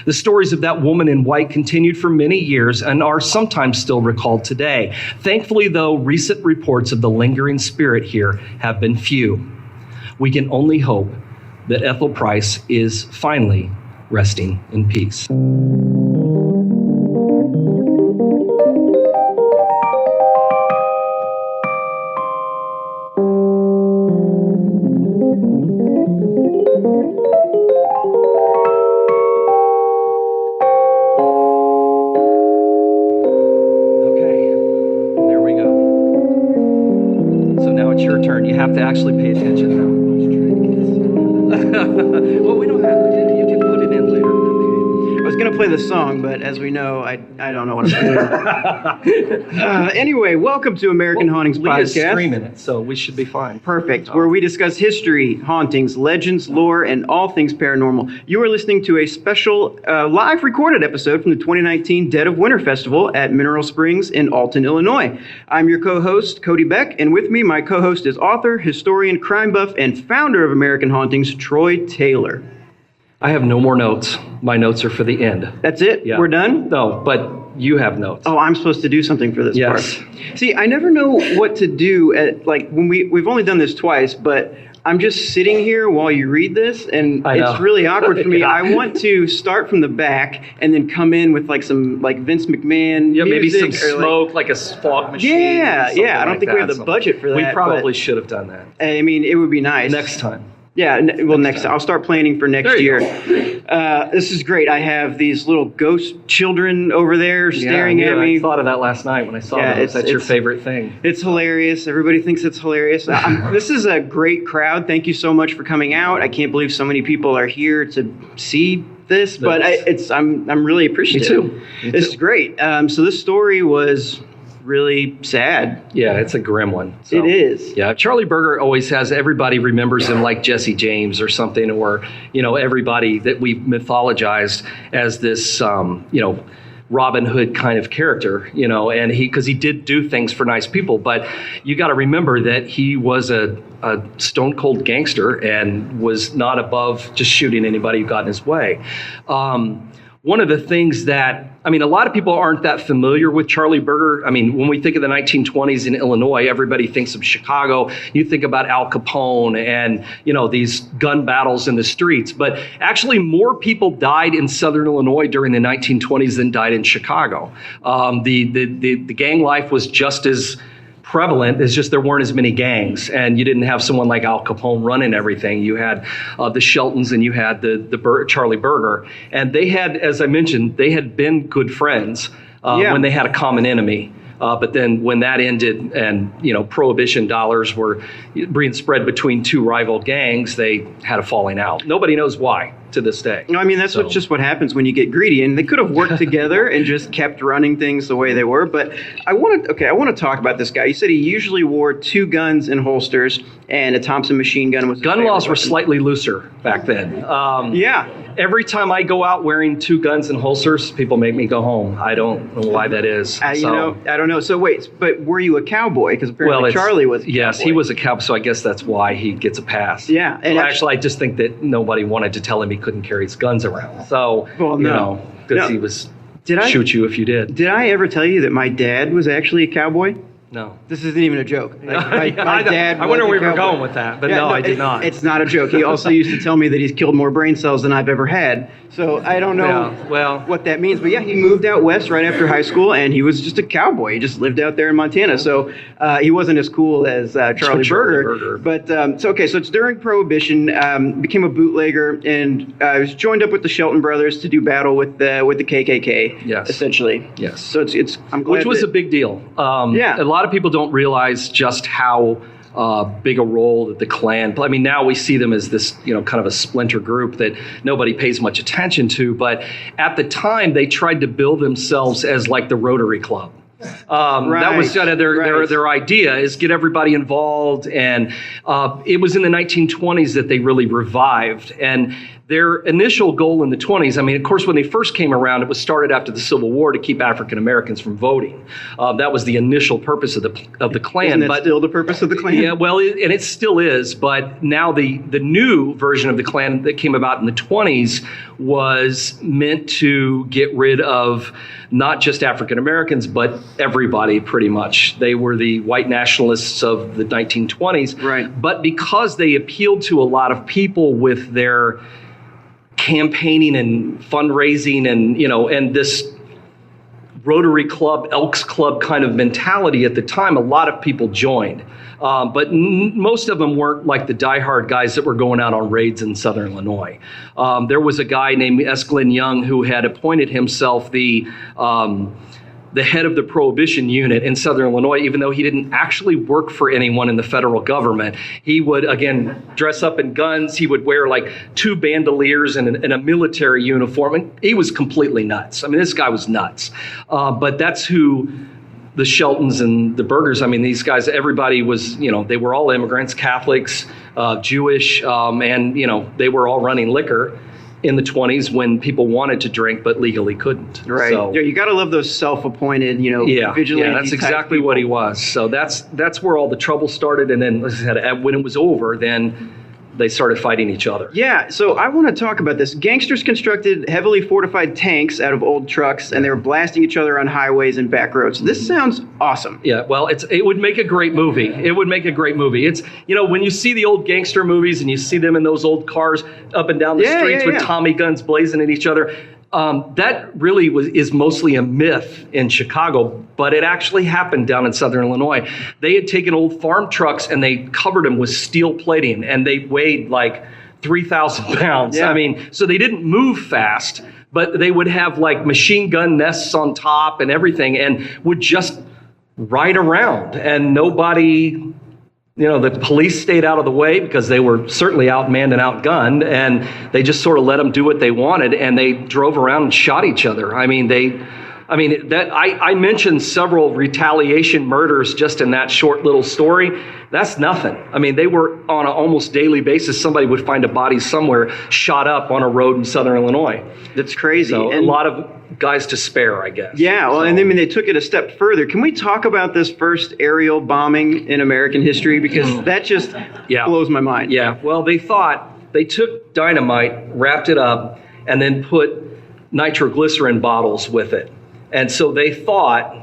The stories of that woman in white continued for many years and are sometimes still recalled today. Thankfully, though, recent reports of the lingering spirit here have been few. We can only hope that Ethel Price is finally resting in peace. Have to actually pay attention now. Well, we don't have to. You can put it in later. Okay. I was going to play the song, but as we know, I don't know what I'm doing. Anyway, welcome to American Hauntings Podcast. 3 minutes, so we should be fine. Perfect. Where we discuss history, hauntings, legends, lore, and all things paranormal. You are listening to a special live recorded episode from the 2019 Dead of Winter Festival at Mineral Springs in Alton, Illinois. I'm your co-host, Cody Beck, and with me, my co-host is author, historian, crime buff, and founder of American Hauntings, Troy Taylor. I have no more notes. My notes are for the end. That's it? Yeah. We're done? No, but you have notes. Oh, I'm supposed to do something for this yes. part. See, I never know what to do at, like, when we've only done this twice, but I'm just sitting here while you read this, and it's really awkward for me. Yeah. I want to start from the back and then come in with like some like Vince McMahon music, maybe some or smoke, like a fog machine. Yeah. I don't think we have the budget for that. We probably should have done that. I mean, it would be nice. Next time. Yeah, next time. I'll start planning for next year. This is great. I have these little ghost children over there staring at me. I thought of that last night when I saw that. That's your favorite thing. It's hilarious. Everybody thinks it's hilarious. This is a great crowd. Thank you so much for coming out. I can't believe so many people are here to see this, but I'm really appreciative. Me too. This is great. So this story was really sad. Yeah, it's a grim one. So, it is. Yeah, Charlie Berger always has, everybody remembers him like Jesse James or something, or, everybody that we've mythologized as this, Robin Hood kind of character, and because he did do things for nice people, but you got to remember that he was a stone cold gangster and was not above just shooting anybody who got in his way. One of the things that, a lot of people aren't that familiar with Charlie Berger. When we think of the 1920s in Illinois, everybody thinks of Chicago. You think about Al Capone and, these gun battles in the streets. But actually, more people died in Southern Illinois during the 1920s than died in Chicago. The gang life was just as prevalent. It's just there weren't as many gangs, and you didn't have someone like Al Capone running everything. You had the Sheltons, and you had the Charlie Berger, and they had, as I mentioned, they had been good friends when they had a common enemy. But then when that ended, and prohibition dollars were being spread between two rival gangs, they had a falling out. Nobody knows why to this day. No, that's just what happens when you get greedy, and they could have worked together and just kept running things the way they were. But I want to talk about this guy. You said he usually wore 2 guns in holsters, and a Thompson machine gun was his gun laws were weapon. slightly looser back then. Every time I go out wearing 2 guns in holsters, people make me go home. I don't know why that is. I don't know. So wait, but were you a cowboy? Because apparently Charlie was a cowboy. Yes, he was a cowboy, so I guess that's why he gets a pass. Yeah. And actually, I just think that nobody wanted to tell him he couldn't carry his guns around. So, because he was shoot you if you did. Did I ever tell you that my dad was actually a cowboy? No. This isn't even a joke. My dad I wonder where we were going with that, but I did not. It's not a joke. He also used to tell me that he's killed more brain cells than I've ever had. So I don't know what that means. But he moved out west right after high school, and he was just a cowboy. He just lived out there in Montana. So he wasn't as cool as Charlie Berger. But so it's during Prohibition. Became a bootlegger, and was joined up with the Shelton brothers to do battle with the KKK. Yes. Essentially. Yes. So I'm glad. Which was a big deal. A lot of people don't realize just how big a role that the Klan. I mean, now we see them as this, kind of a splinter group that nobody pays much attention to. But at the time, they tried to build themselves as like the Rotary Club. That was kind of their idea, is get everybody involved. And it was in the 1920s that they really revived. And their initial goal in the 20s, I mean, of course, when they first came around, it was started after the Civil War to keep African Americans from voting. That was the initial purpose of the Klan. Isn't that still the purpose of the Klan? Yeah, well, and it still is. But now the new version of the Klan that came about in the 20s was meant to get rid of not just African Americans, but everybody pretty much. They were the white nationalists of the 1920s. Right. But because they appealed to a lot of people with their campaigning and fundraising and this Rotary Club, Elks Club kind of mentality at the time, a lot of people joined. But most of them weren't like the diehard guys that were going out on raids in Southern Illinois. There was a guy named S. Glenn Young who had appointed himself the head of the Prohibition Unit in Southern Illinois, even though he didn't actually work for anyone in the federal government. He would, again, dress up in guns. He would wear like 2 bandoliers and a military uniform. And he was completely nuts. I mean, this guy was nuts. But that's who the Sheltons and the Bergers, I mean, these guys, everybody was, they were all immigrants, Catholics, Jewish, and, they were all running liquor in the 20s when people wanted to drink but legally couldn't. Right. So, you got to love those self-appointed, vigilantes. Yeah, that's exactly what he was. So that's where all the trouble started. And then, as I said, when it was over, then they started fighting each other. Yeah, so I want to talk about this. Gangsters constructed heavily fortified tanks out of old trucks, and they were blasting each other on highways and back roads. This sounds awesome. Yeah, well, it would make a great movie. It would make a great movie. It's, when you see the old gangster movies and you see them in those old cars up and down the streets with Tommy guns blazing at each other, that really is mostly a myth in Chicago, but it actually happened down in Southern Illinois. They had taken old farm trucks and they covered them with steel plating, and they weighed like 3,000 pounds. Yeah. I mean, so they didn't move fast, but they would have like machine gun nests on top and everything, and would just ride around, and nobody... the police stayed out of the way because they were certainly outmanned and outgunned, and they just sort of let them do what they wanted, and they drove around and shot each other. I mentioned several retaliation murders just in that short little story. That's nothing. I mean, they were on an almost daily basis. Somebody would find a body somewhere shot up on a road in Southern Illinois. That's crazy. So a lot of guys to spare, I guess. Yeah, well, and then they took it a step further. Can we talk about this first aerial bombing in American history? Because that just blows my mind. Yeah, well, they took dynamite, wrapped it up, and then put nitroglycerin bottles with it. And so they thought,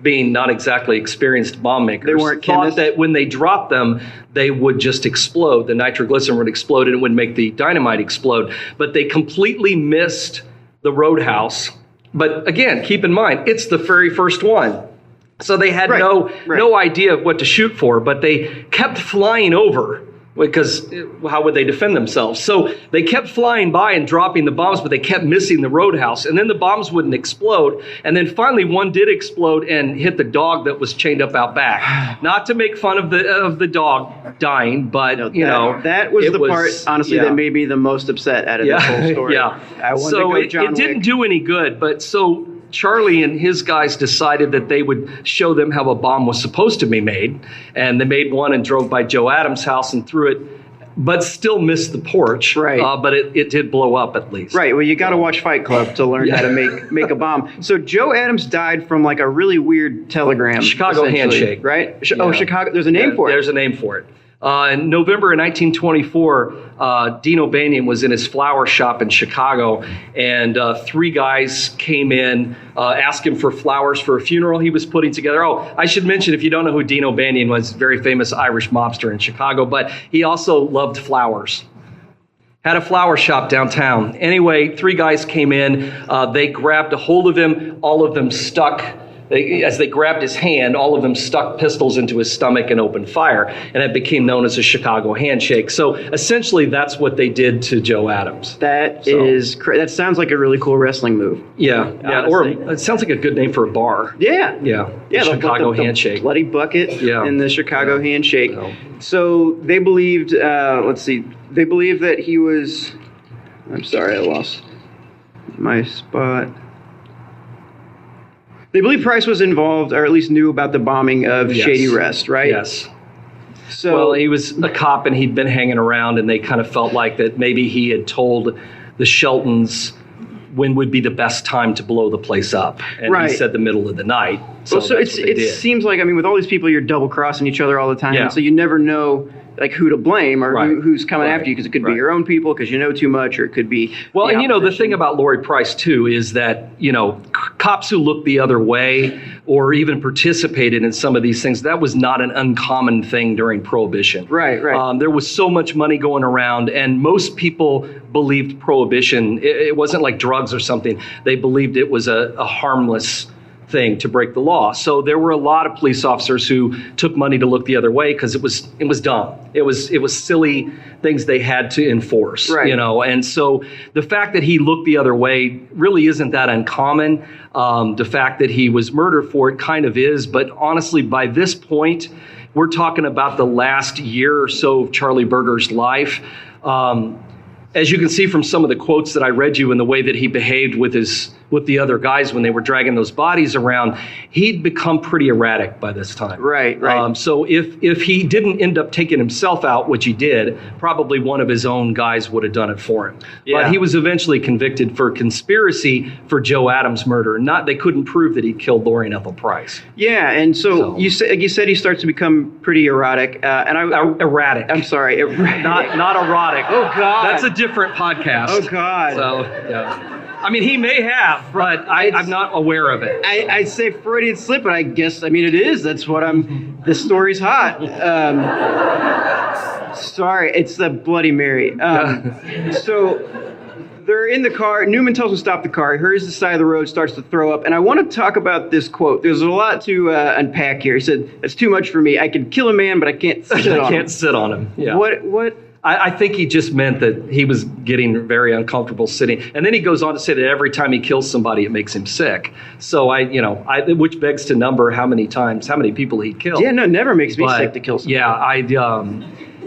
being not exactly experienced bomb makers, they weren't thought chemists. that when they dropped them, they would just explode. The nitroglycerin would explode and it would make the dynamite explode. But they completely missed the roadhouse. But again, keep in mind, it's the very first one. So they had no idea of what to shoot for, but they kept flying over, because how would they defend themselves? So they kept flying by and dropping the bombs, but they kept missing the roadhouse. And then the bombs wouldn't explode. And then finally one did explode and hit the dog that was chained up out back. Not to make fun of the dog dying, but that was the part, honestly, that made me the most upset out of this whole story. So it didn't do any good. But so Charlie and his guys decided that they would show them how a bomb was supposed to be made. And they made one and drove by Joe Adams' house and threw it, but still missed the porch. Right. But it did blow up at least. Right. Well, you got to watch Fight Club to learn how to make a bomb. So Joe Adams died from like a really weird telegram. Chicago handshake. Right? Oh, Chicago. There's a name for it. There's a name for it. In November of 1924, Dean O'Banion was in his flower shop in Chicago, and 3 guys came in asking for flowers for a funeral he was putting together. Oh, I should mention, if you don't know who Dean O'Banion was, very famous Irish mobster in Chicago, but he also loved flowers. Had a flower shop downtown. Anyway, 3 guys came in. They grabbed a hold of him. All of them stuck as they grabbed his hand, all of them stuck pistols into his stomach and opened fire. And it became known as a Chicago handshake. So essentially, that's what they did to Joe Adams. That sounds like a really cool wrestling move. Yeah. Or it sounds like a good name for a bar. Yeah. The Chicago handshake. Bloody bucket and the Chicago handshake. No. So they believed, they believed that he was, I'm sorry, I lost my spot. They believe Price was involved, or at least knew about the bombing of Shady Rest, right? Yes. So, well, he was a cop and he'd been hanging around, and they kind of felt like that maybe he had told the Sheltons when would be the best time to blow the place up. And he said the middle of the night. So it seems like, with all these people, you're double crossing each other all the time. Yeah. So you never know who to blame or who's coming after you, because it could be your own people because you know too much, or it could be the thing about Lori Price too is that cops who look the other way or even participated in some of these things, that was not an uncommon thing during Prohibition. Right. There was so much money going around, and most people believed Prohibition, it wasn't like drugs or something. They believed it was a harmless thing to break the law. So there were a lot of police officers who took money to look the other way because it was dumb. It was silly things they had to enforce, and so the fact that he looked the other way really isn't that uncommon. The fact that he was murdered for it kind of is, but honestly, by this point, we're talking about the last year or so of Charlie Berger's life. As you can see from some of the quotes that I read you and the way that he behaved with the other guys when they were dragging those bodies around, he'd become pretty erratic by this time. Right. So if he didn't end up taking himself out, which he did, probably one of his own guys would have done it for him. Yeah. But he was eventually convicted for conspiracy for Joe Adams' murder. They couldn't prove that he killed Lori and Ethel Price. Yeah, and so you said he starts to become pretty erratic. Erratic. I'm sorry. Not erotic. Oh, God. That's a different podcast. Oh, God. So, yeah. He may have, but I'm not aware of it. I say Freudian slip, but I guess, it is. That's what the story's hot. Sorry, it's the Bloody Mary. So they're in the car. Newman tells him to stop the car. He hurries to the side of the road, starts to throw up. And I want to talk about this quote. There's a lot to unpack here. He said, "That's too much for me. I can kill a man, but I can't sit on him." I can't sit on him. Yeah. What? I think he just meant that he was getting very uncomfortable sitting. And then he goes on to say that every time he kills somebody, it makes him sick. So which begs to number how many people he killed. Yeah, no, it never makes me sick to kill somebody. Yeah,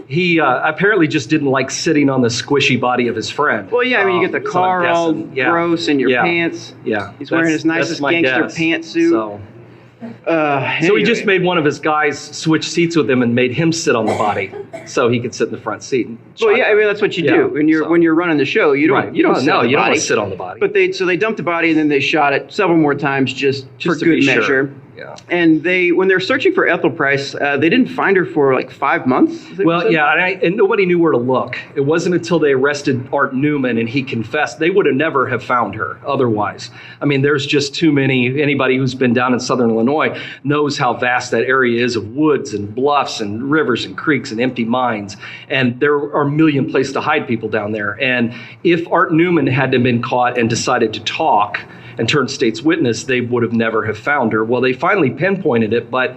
he apparently just didn't like sitting on the squishy body of his friend. Well, yeah, you get the car all gross in your pants. Yeah. He's wearing his nicest gangster pantsuit. So he just made one of his guys switch seats with him and made him sit on the body so he could sit in the front seat. That's what you do when you're running the show. You don't want to sit on the body. But they dumped the body and then they shot it several more times just for good measure. Sure. Yeah. And when they're searching for Ethel Price, they didn't find her for like 5 months. Well, yeah, and nobody knew where to look. It wasn't until they arrested Art Newman and he confessed. They would have never have found her otherwise. There's just too many. Anybody who's been down in southern Illinois knows how vast that area is of woods and bluffs and rivers and creeks and empty mines. And there are a million places to hide people down there. And if Art Newman hadn't been caught and decided to talk and turned state's witness, they would have never have found her. Well, they finally pinpointed it, but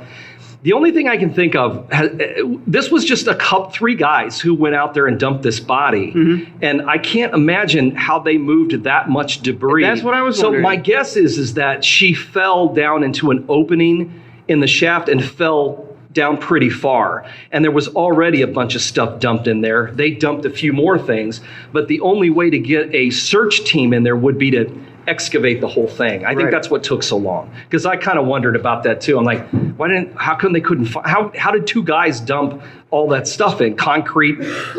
the only thing I can think of, this was just 3 guys who went out there and dumped this body. Mm-hmm. And I can't imagine how they moved that much debris. That's what I was wondering. So my guess is that she fell down into an opening in the shaft and fell down pretty far. And there was already a bunch of stuff dumped in there. They dumped a few more things, but the only way to get a search team in there would be to excavate the whole thing. I think that's what took so long, because I kind of wondered about that too. I'm like, how come they couldn't how did 2 guys dump all that stuff in concrete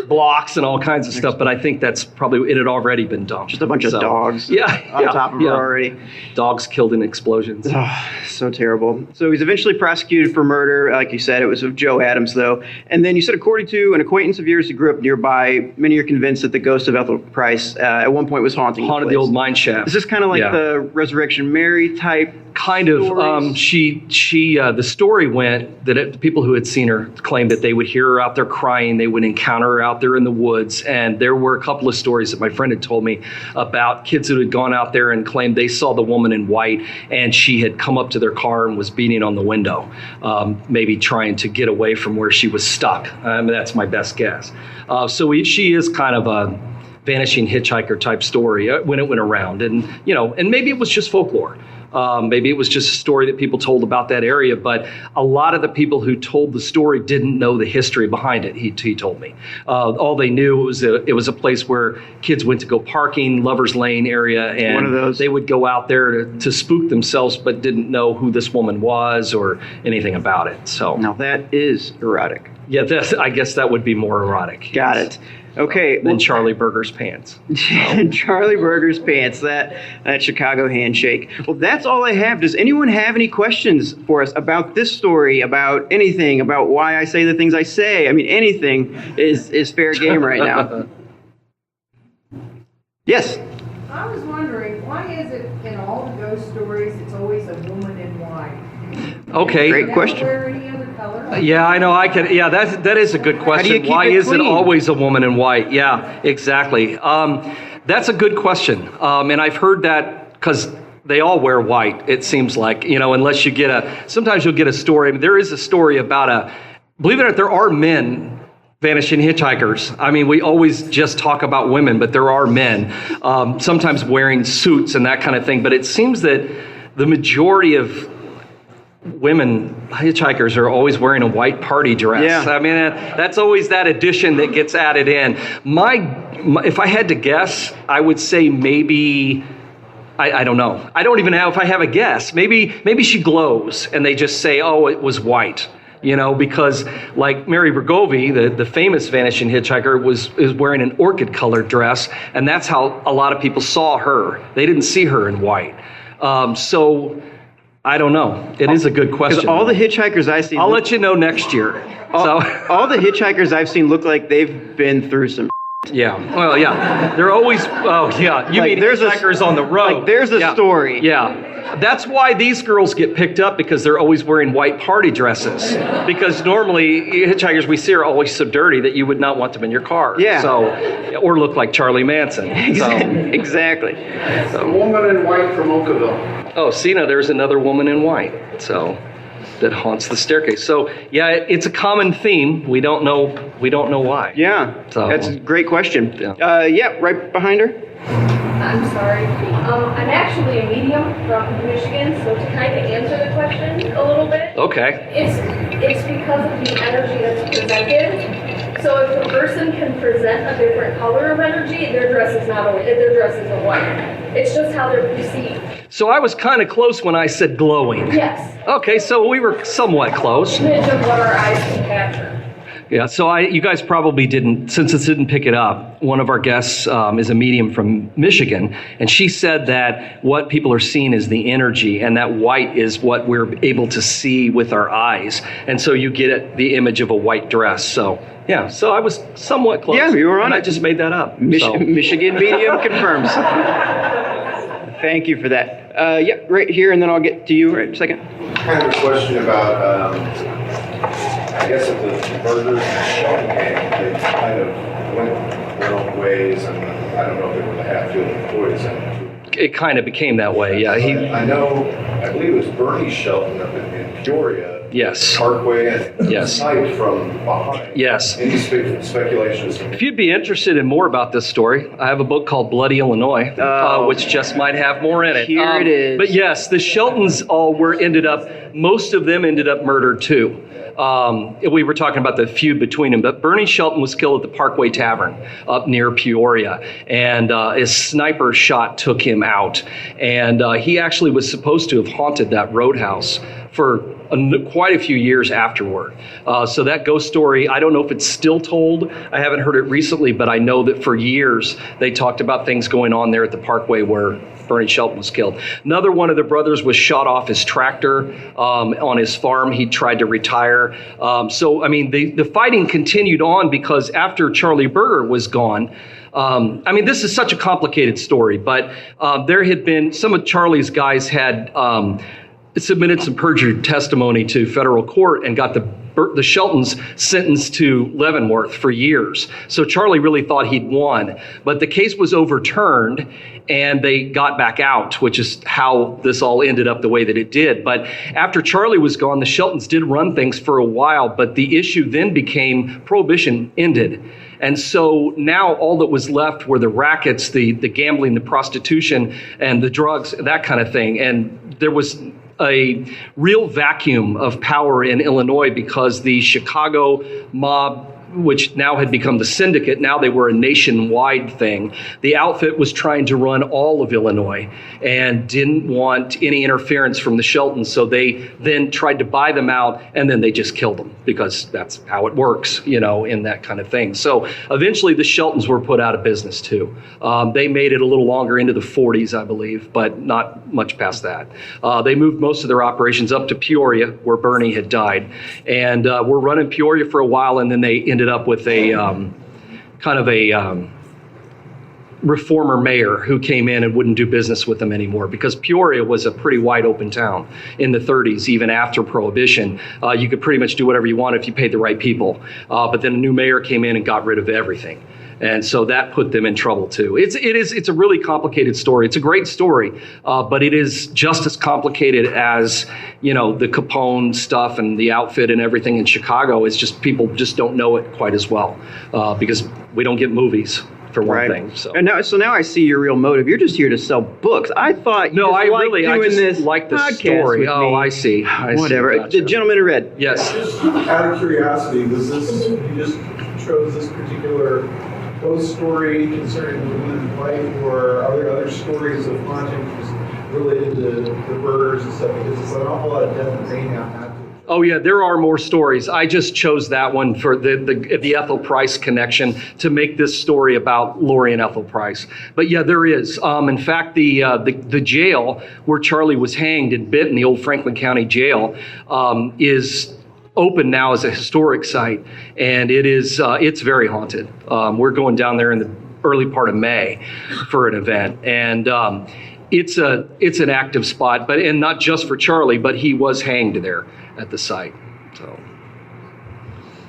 blocks and all kinds of stuff? But I think that's probably, it had already been dumped. Just a bunch of dogs on top of it already. Dogs killed in explosions. Oh, so terrible. So he's eventually prosecuted for murder. Like you said, it was of Joe Adams though. And then you said, according to an acquaintance of yours who grew up nearby, many are convinced that the ghost of Ethel Price at one point was haunted the old mine shaft. Is this kind of like the Resurrection Mary type? Kind of. The story went that the people who had seen her claimed that they would hear hear her out there crying. They would encounter her out there in the woods. And there were a couple of stories that my friend had told me about kids who had gone out there and claimed they saw the woman in white, and she had come up to their car and was beating on the window, maybe trying to get away from where she was stuck. That's my best guess. She is kind of a vanishing hitchhiker type story when it went around. And, and maybe it was just folklore. Maybe it was just a story that people told about that area, but a lot of the people who told the story didn't know the history behind it, he told me. All they knew was it was a place where kids went to go parking, Lover's Lane area, and one of those. They would go out there to spook themselves, but didn't know who this woman was or anything about it. So now that is erotic. Yeah, I guess that would be more erotic. Got it. Okay. Than Charlie Burger's pants. Charlie Burger's pants, that Chicago handshake. Well, that's all I have. Does anyone have any questions for us about this story, about anything, about why I say the things I say? I mean, anything is fair game right now. Yes? I was wondering, why is it in all the ghost stories it's always a woman in white? Okay. Great question. Wear any other color? Yeah, I know. That is a good question. Why is it always a woman in white? Yeah, exactly. That's a good question. And I've heard that because they all wear white, it seems like, unless you sometimes you'll get a story. I mean, there is a story about believe it or not, there are men vanishing hitchhikers. I mean, we always just talk about women, but there are men, sometimes wearing suits and that kind of thing. But it seems that the majority of women hitchhikers are always wearing a white party dress. Yeah. I mean, that's always that addition that gets added in. If I had to guess, I would say maybe, I don't know. I don't even know if I have a guess. Maybe she glows and they just say, oh, it was white. Because like Mary Bergovi, the famous vanishing hitchhiker, is wearing an orchid-colored dress, and that's how a lot of people saw her. They didn't see her in white. So I don't know. It is a good question. All the hitchhikers I see, I'll let you know next year. All the hitchhikers I've seen look like they've been through some. Yeah. Well, yeah. They're always. Oh, yeah. You mean there's hitchhikers on the road? Like there's a story. Yeah. That's why these girls get picked up, because they're always wearing white party dresses. Because normally hitchhikers we see are always so dirty that you would not want them in your car. Yeah. Or look like Charlie Manson. So. Exactly. A woman in white from Oakville. Oh, see, now there's another woman in white. That haunts the staircase. So yeah, it's a common theme. We don't know why. Yeah. So that's a great question. Yeah. Right behind her. I'm sorry. I'm actually a medium from Michigan, so to kind of answer the question a little bit. Okay. It's because of the energy that's presented. So if a person can present a different color of energy, their dress isn't white. It's just how they're perceived. So I was kind of close when I said glowing. Yes. Okay, so we were somewhat close. Image of what our eyes can capture. Yeah, so you guys probably didn't, since it didn't pick it up, one of our guests is a medium from Michigan, and she said that what people are seeing is the energy, and that white is what we're able to see with our eyes. And so you get the image of a white dress. So, yeah, so I was somewhat close. Yeah, you were on it. I just made that up. Michigan medium confirms. Thank you for that. Yeah, right here, and then I'll get to you right in a second. Kind of a question about, I guess if the burgers and Shelton gang, they kind of went their own ways, and I don't know if it was the Hatfield employees. It kind of became that way, yeah. I believe it was Bernie Shelton up in Peoria. Yes. Parkway and yes. Sight from behind. Yes. Any speculations? If you'd be interested in more about this story, I have a book called Bloody Illinois, which just might have more in it. Here it is. But yes, the Sheltons most of them ended up murdered too. We were talking about the feud between them, but Bernie Shelton was killed at the Parkway Tavern up near Peoria, and a sniper shot took him out. And he actually was supposed to have haunted that roadhouse for quite a few years afterward. So that ghost story, I don't know if it's still told. I haven't heard it recently, but I know that for years they talked about things going on there at the Parkway where Bernie Shelton was killed. Another one of the brothers was shot off his tractor on his farm. He tried to retire. So, I mean, the fighting continued on because after Charlie Burger was gone, I mean, this is such a complicated story, but there had been, some of Charlie's guys had submitted some perjured testimony to federal court and got the Sheltons sentenced to Leavenworth for years. So Charlie really thought he'd won, but the case was overturned and they got back out, which is how this all ended up the way that it did. But after Charlie was gone, the Sheltons did run things for a while, but the issue then became Prohibition ended. And so now all that was left were the rackets, the gambling, the prostitution, and the drugs, that kind of thing. And there was a real vacuum of power in Illinois because the Chicago mob, which now had become the syndicate, now they were a nationwide thing. The outfit was trying to run all of Illinois and didn't want any interference from the Sheltons, so they then tried to buy them out, and then they just killed them because that's how it works, in that kind of thing. So eventually the Sheltons were put out of business too. They made it a little longer into the 40s, I believe, but not much past that. They moved most of their operations up to Peoria, where Bernie had died, and were running Peoria for a while, and then they ended up with a kind of a reformer mayor who came in and wouldn't do business with them anymore because Peoria was a pretty wide open town in the 30s, even after Prohibition. You could pretty much do whatever you wanted if you paid the right people. But then a new mayor came in and got rid of everything. And so that put them in trouble too. It's a really complicated story. It's a great story, but it is just as complicated as, the Capone stuff and the outfit and everything in Chicago. It's just people just don't know it quite as well because we don't get movies. For one thing. So now I see your real motive. You're just here to sell books. I thought you I just like the story. Oh, I see. Whatever. Gotcha. The gentleman in red. Yes. Just out of curiosity, you just chose this particular ghost story concerning the woman's life, or are there other stories of hauntings related to the murders and stuff? Because it's an awful lot of death and mayhem. Oh yeah, there are more stories. I just chose that one for the Ethel Price connection to make this story about Lori and Ethel Price. But yeah, there is. In fact, the jail where Charlie was hanged in Benton, the old Franklin County Jail, is open now as a historic site, and it's very haunted. We're going down there in the early part of May for an event, and it's an active spot, and not just for Charlie, but he was hanged there at the site. So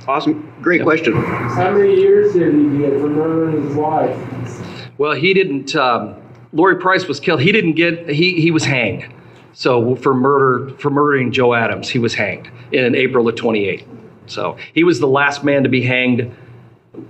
awesome. Great question. How many years did he get for murdering his wife? Well, he didn't. Lori Price was killed. He didn't get. He was hanged. So for murdering Joe Adams, he was hanged in April of 28. So he was the last man to be hanged.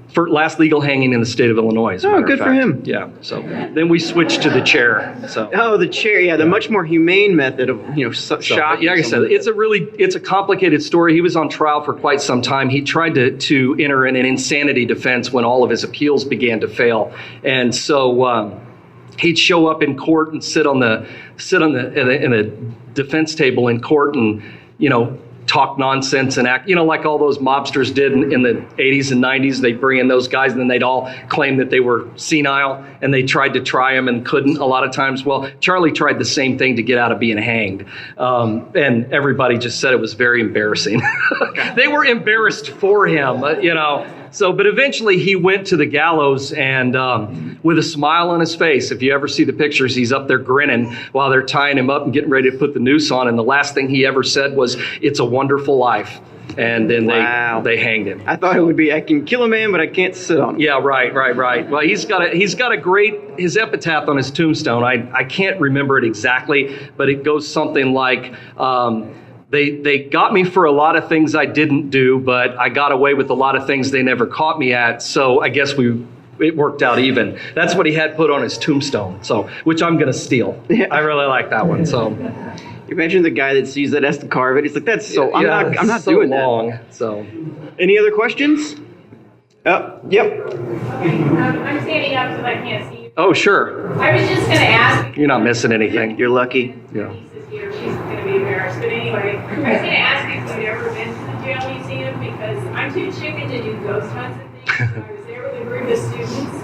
For last legal hanging in the state of Illinois. Oh, good for him. Yeah. So then we switched to the chair. So. Oh, the chair. Yeah, the much more humane method of shock. Yeah, like I said, it's a complicated story. He was on trial for quite some time. He tried to enter in an insanity defense when all of his appeals began to fail, and so he'd show up in court and sit in a defense table in court and talk nonsense and act, like all those mobsters did in the 80s and 90s. They'd bring in those guys and then they'd all claim that they were senile and they tried to try him and couldn't a lot of times. Well, Charlie tried the same thing to get out of being hanged. And everybody just said it was very embarrassing. They were embarrassed for him, So, but eventually he went to the gallows and with a smile on his face. If you ever see the pictures, he's up there grinning while they're tying him up and getting ready to put the noose on. And the last thing he ever said was, "It's a wonderful life." And then they hanged him. I thought it would be, "I can kill a man, but I can't sit on him." Yeah, right. Well, he's got a great, his epitaph on his tombstone. I can't remember it exactly, but it goes something like, They got me for a lot of things I didn't do, but I got away with a lot of things they never caught me at. So I guess it worked out even. That's what he had put on his tombstone. So, which I'm gonna steal. Yeah. I really like that one. So, you imagine the guy that sees that has to carve it. He's like, "That's so. I'm not so doing long." That. So, any other questions? Yep. I'm standing up so I can't see you. Oh, sure. I was just gonna ask. You're not missing anything. You're lucky. Yeah. She's going to be embarrassed. But anyway, I was going to ask if you've ever been to the jail museum because I'm too chicken to do ghost hunts and things. So I was there with a group of students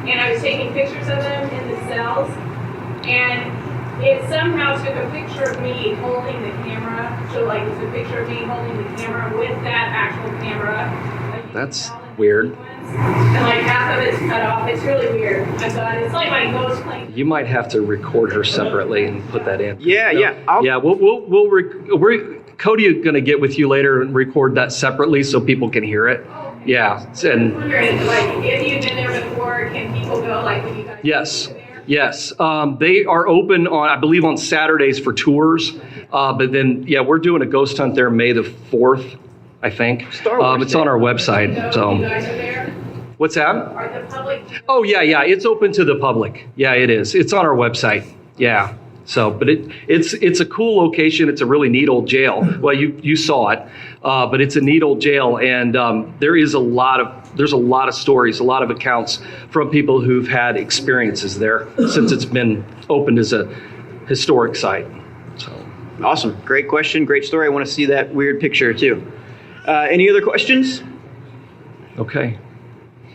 and I was taking pictures of them in the cells. And it somehow took a picture of me holding the camera. So like it's a picture of me holding the camera with that actual camera. That's weird. and like half of it's cut off. It's really weird. I thought it's like my ghost playing. You might have to record her separately and put that in. Yeah. Cody is going to get with you later and record that separately so people can hear it. Yeah. And I'm wondering, like, if you've been there before, can people go, like, when you guys yes. Yes. They are open on, I believe, on Saturdays for tours. But then, we're doing a ghost hunt there May the 4th, I think. Star Wars it's on our website. So. You guys are there? What's that? Are the public? Oh, yeah. It's open to the public. Yeah, it is. It's on our website. Yeah. So, but it's a cool location. It's a really neat old jail. Well, you saw it, but it's a neat old jail, and there's a lot of stories, a lot of accounts from people who've had experiences there since it's been opened as a historic site. So, awesome, great question, great story. I want to see that weird picture too. Any other questions? Okay.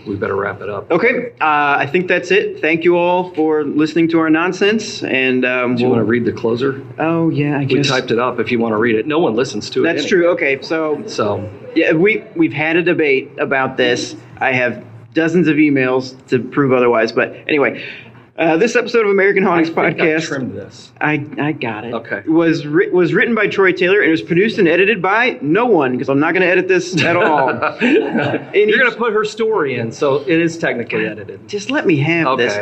We better wrap it up. Okay, I think that's it. Thank you all for listening to our nonsense. And do you want to read the closer? Oh yeah, I guess we typed it up. If you want to read it, no one listens to it. That's true. Okay, so yeah, we've had a debate about this. I have dozens of emails to prove otherwise. But anyway, this episode of American Hauntings Podcast. I trimmed this. I got it. Okay. Was written by Troy Taylor and was produced and edited by no one, because I'm not going to edit this at all. You're going to put her story in, so it is technically edited. Just let me have this.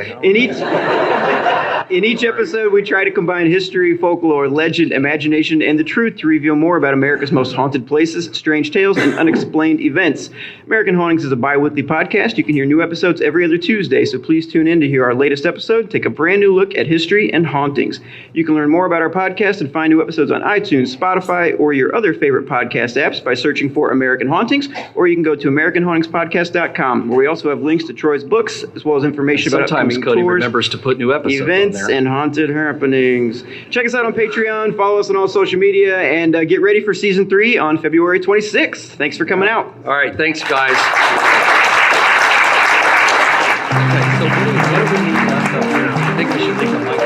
In each episode, we try to combine history, folklore, legend, imagination, and the truth to reveal more about America's most haunted places, strange tales, and unexplained events. American Hauntings is a bi-weekly podcast. You can hear new episodes every other Tuesday, so please tune in to hear our latest episode. Take a brand new look at history and hauntings. You can learn more about our podcast and find new episodes on iTunes, Spotify, or your other favorite podcast apps by searching for American Hauntings, or you can go to AmericanHauntingsPodcast.com, where we also have links to Troy's books, as well as information about upcoming sometimes Cody tours, remembers to put new episodes events, on there. and haunted happenings. Check us out on Patreon, follow us on all social media, and get ready for Season 3 on February 26th. Thanks for coming out. All right, thanks, guys. Okay, so what do we need left up here? I think we should take a mic.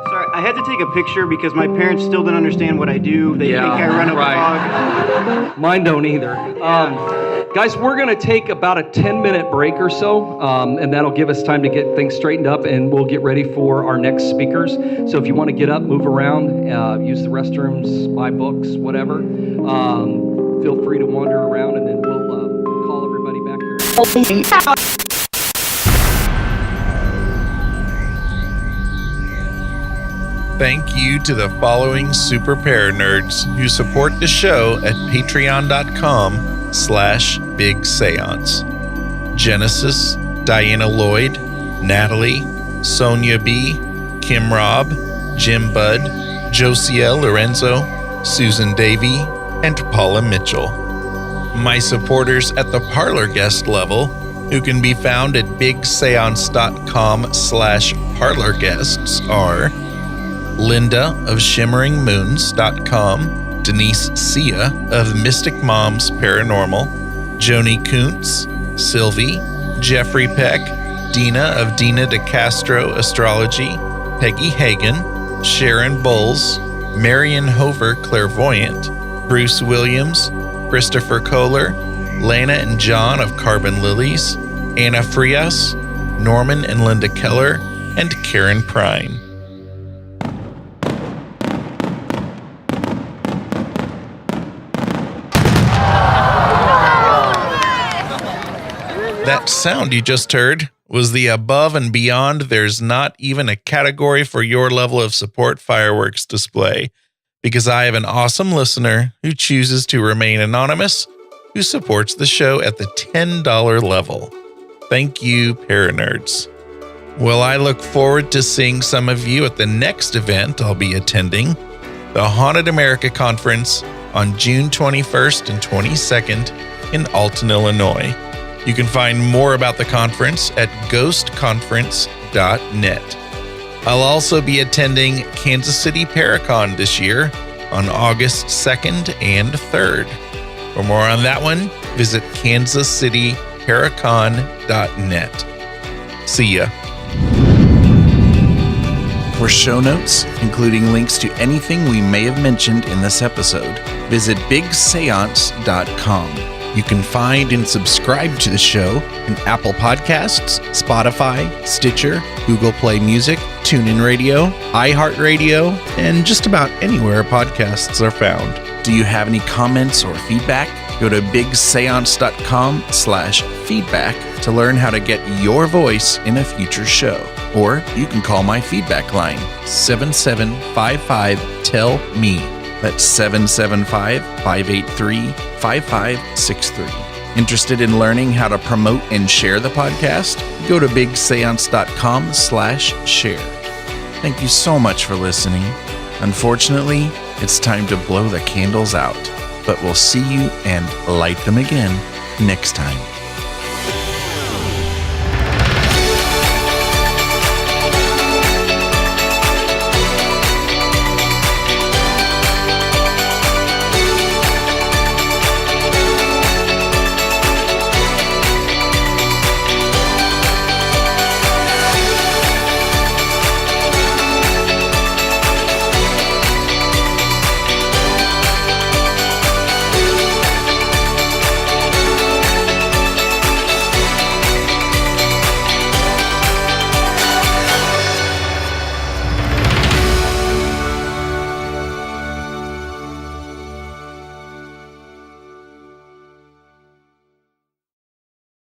Sorry, I had to take a picture because my parents still don't understand what I do. They think I run a blog. Mine don't either. Guys, we're going to take about a 10-minute break or so, and that'll give us time to get things straightened up, and we'll get ready for our next speakers. So if you want to get up, move around, use the restrooms, buy books, whatever, feel free to wander around, and then we'll call everybody back here. Thank you to the following super paranerds who support the show at patreon.com/Big Seance. Genesis, Diana Lloyd, Natalie, Sonia B, Kim Robb, Jim Budd, Josiel Lorenzo, Susan Davey, and Paula Mitchell. My supporters at the Parlor guest level, who can be found at bigseance.com/parlorguests, are Linda of ShimmeringMoons.com, Denise Sia of Mystic Moms Paranormal, Joni Kuntz, Sylvie, Jeffrey Peck, Dina of Dina DeCastro Astrology, Peggy Hagan, Sharon Bowles, Marion Hover Clairvoyant, Bruce Williams, Christopher Kohler, Lana and John of Carbon Lilies, Anna Frias, Norman and Linda Keller, and Karen Prine. That sound you just heard was the above and beyond there's not even a category for your level of support fireworks display, because I have an awesome listener who chooses to remain anonymous, who supports the show at the $10 level. Thank you, Paranerds. Well, I look forward to seeing some of you at the next event I'll be attending, the Haunted America Conference on June 21st and 22nd in Alton, Illinois. You can find more about the conference at ghostconference.net. I'll also be attending Kansas City Paracon this year on August 2nd and 3rd. For more on that one, visit kansascityparacon.net. See ya. For show notes, including links to anything we may have mentioned in this episode, visit bigseance.com. You can find and subscribe to the show in Apple Podcasts, Spotify, Stitcher, Google Play Music, TuneIn Radio, iHeartRadio, and just about anywhere podcasts are found. Do you have any comments or feedback? Go to bigseance.com/feedback to learn how to get your voice in a future show. Or you can call my feedback line, 7755-TELL-ME. That's 775-583-5563. Interested in learning how to promote and share the podcast? Go to bigseance.com/share. Thank you so much for listening. Unfortunately, it's time to blow the candles out, but we'll see you and light them again next time.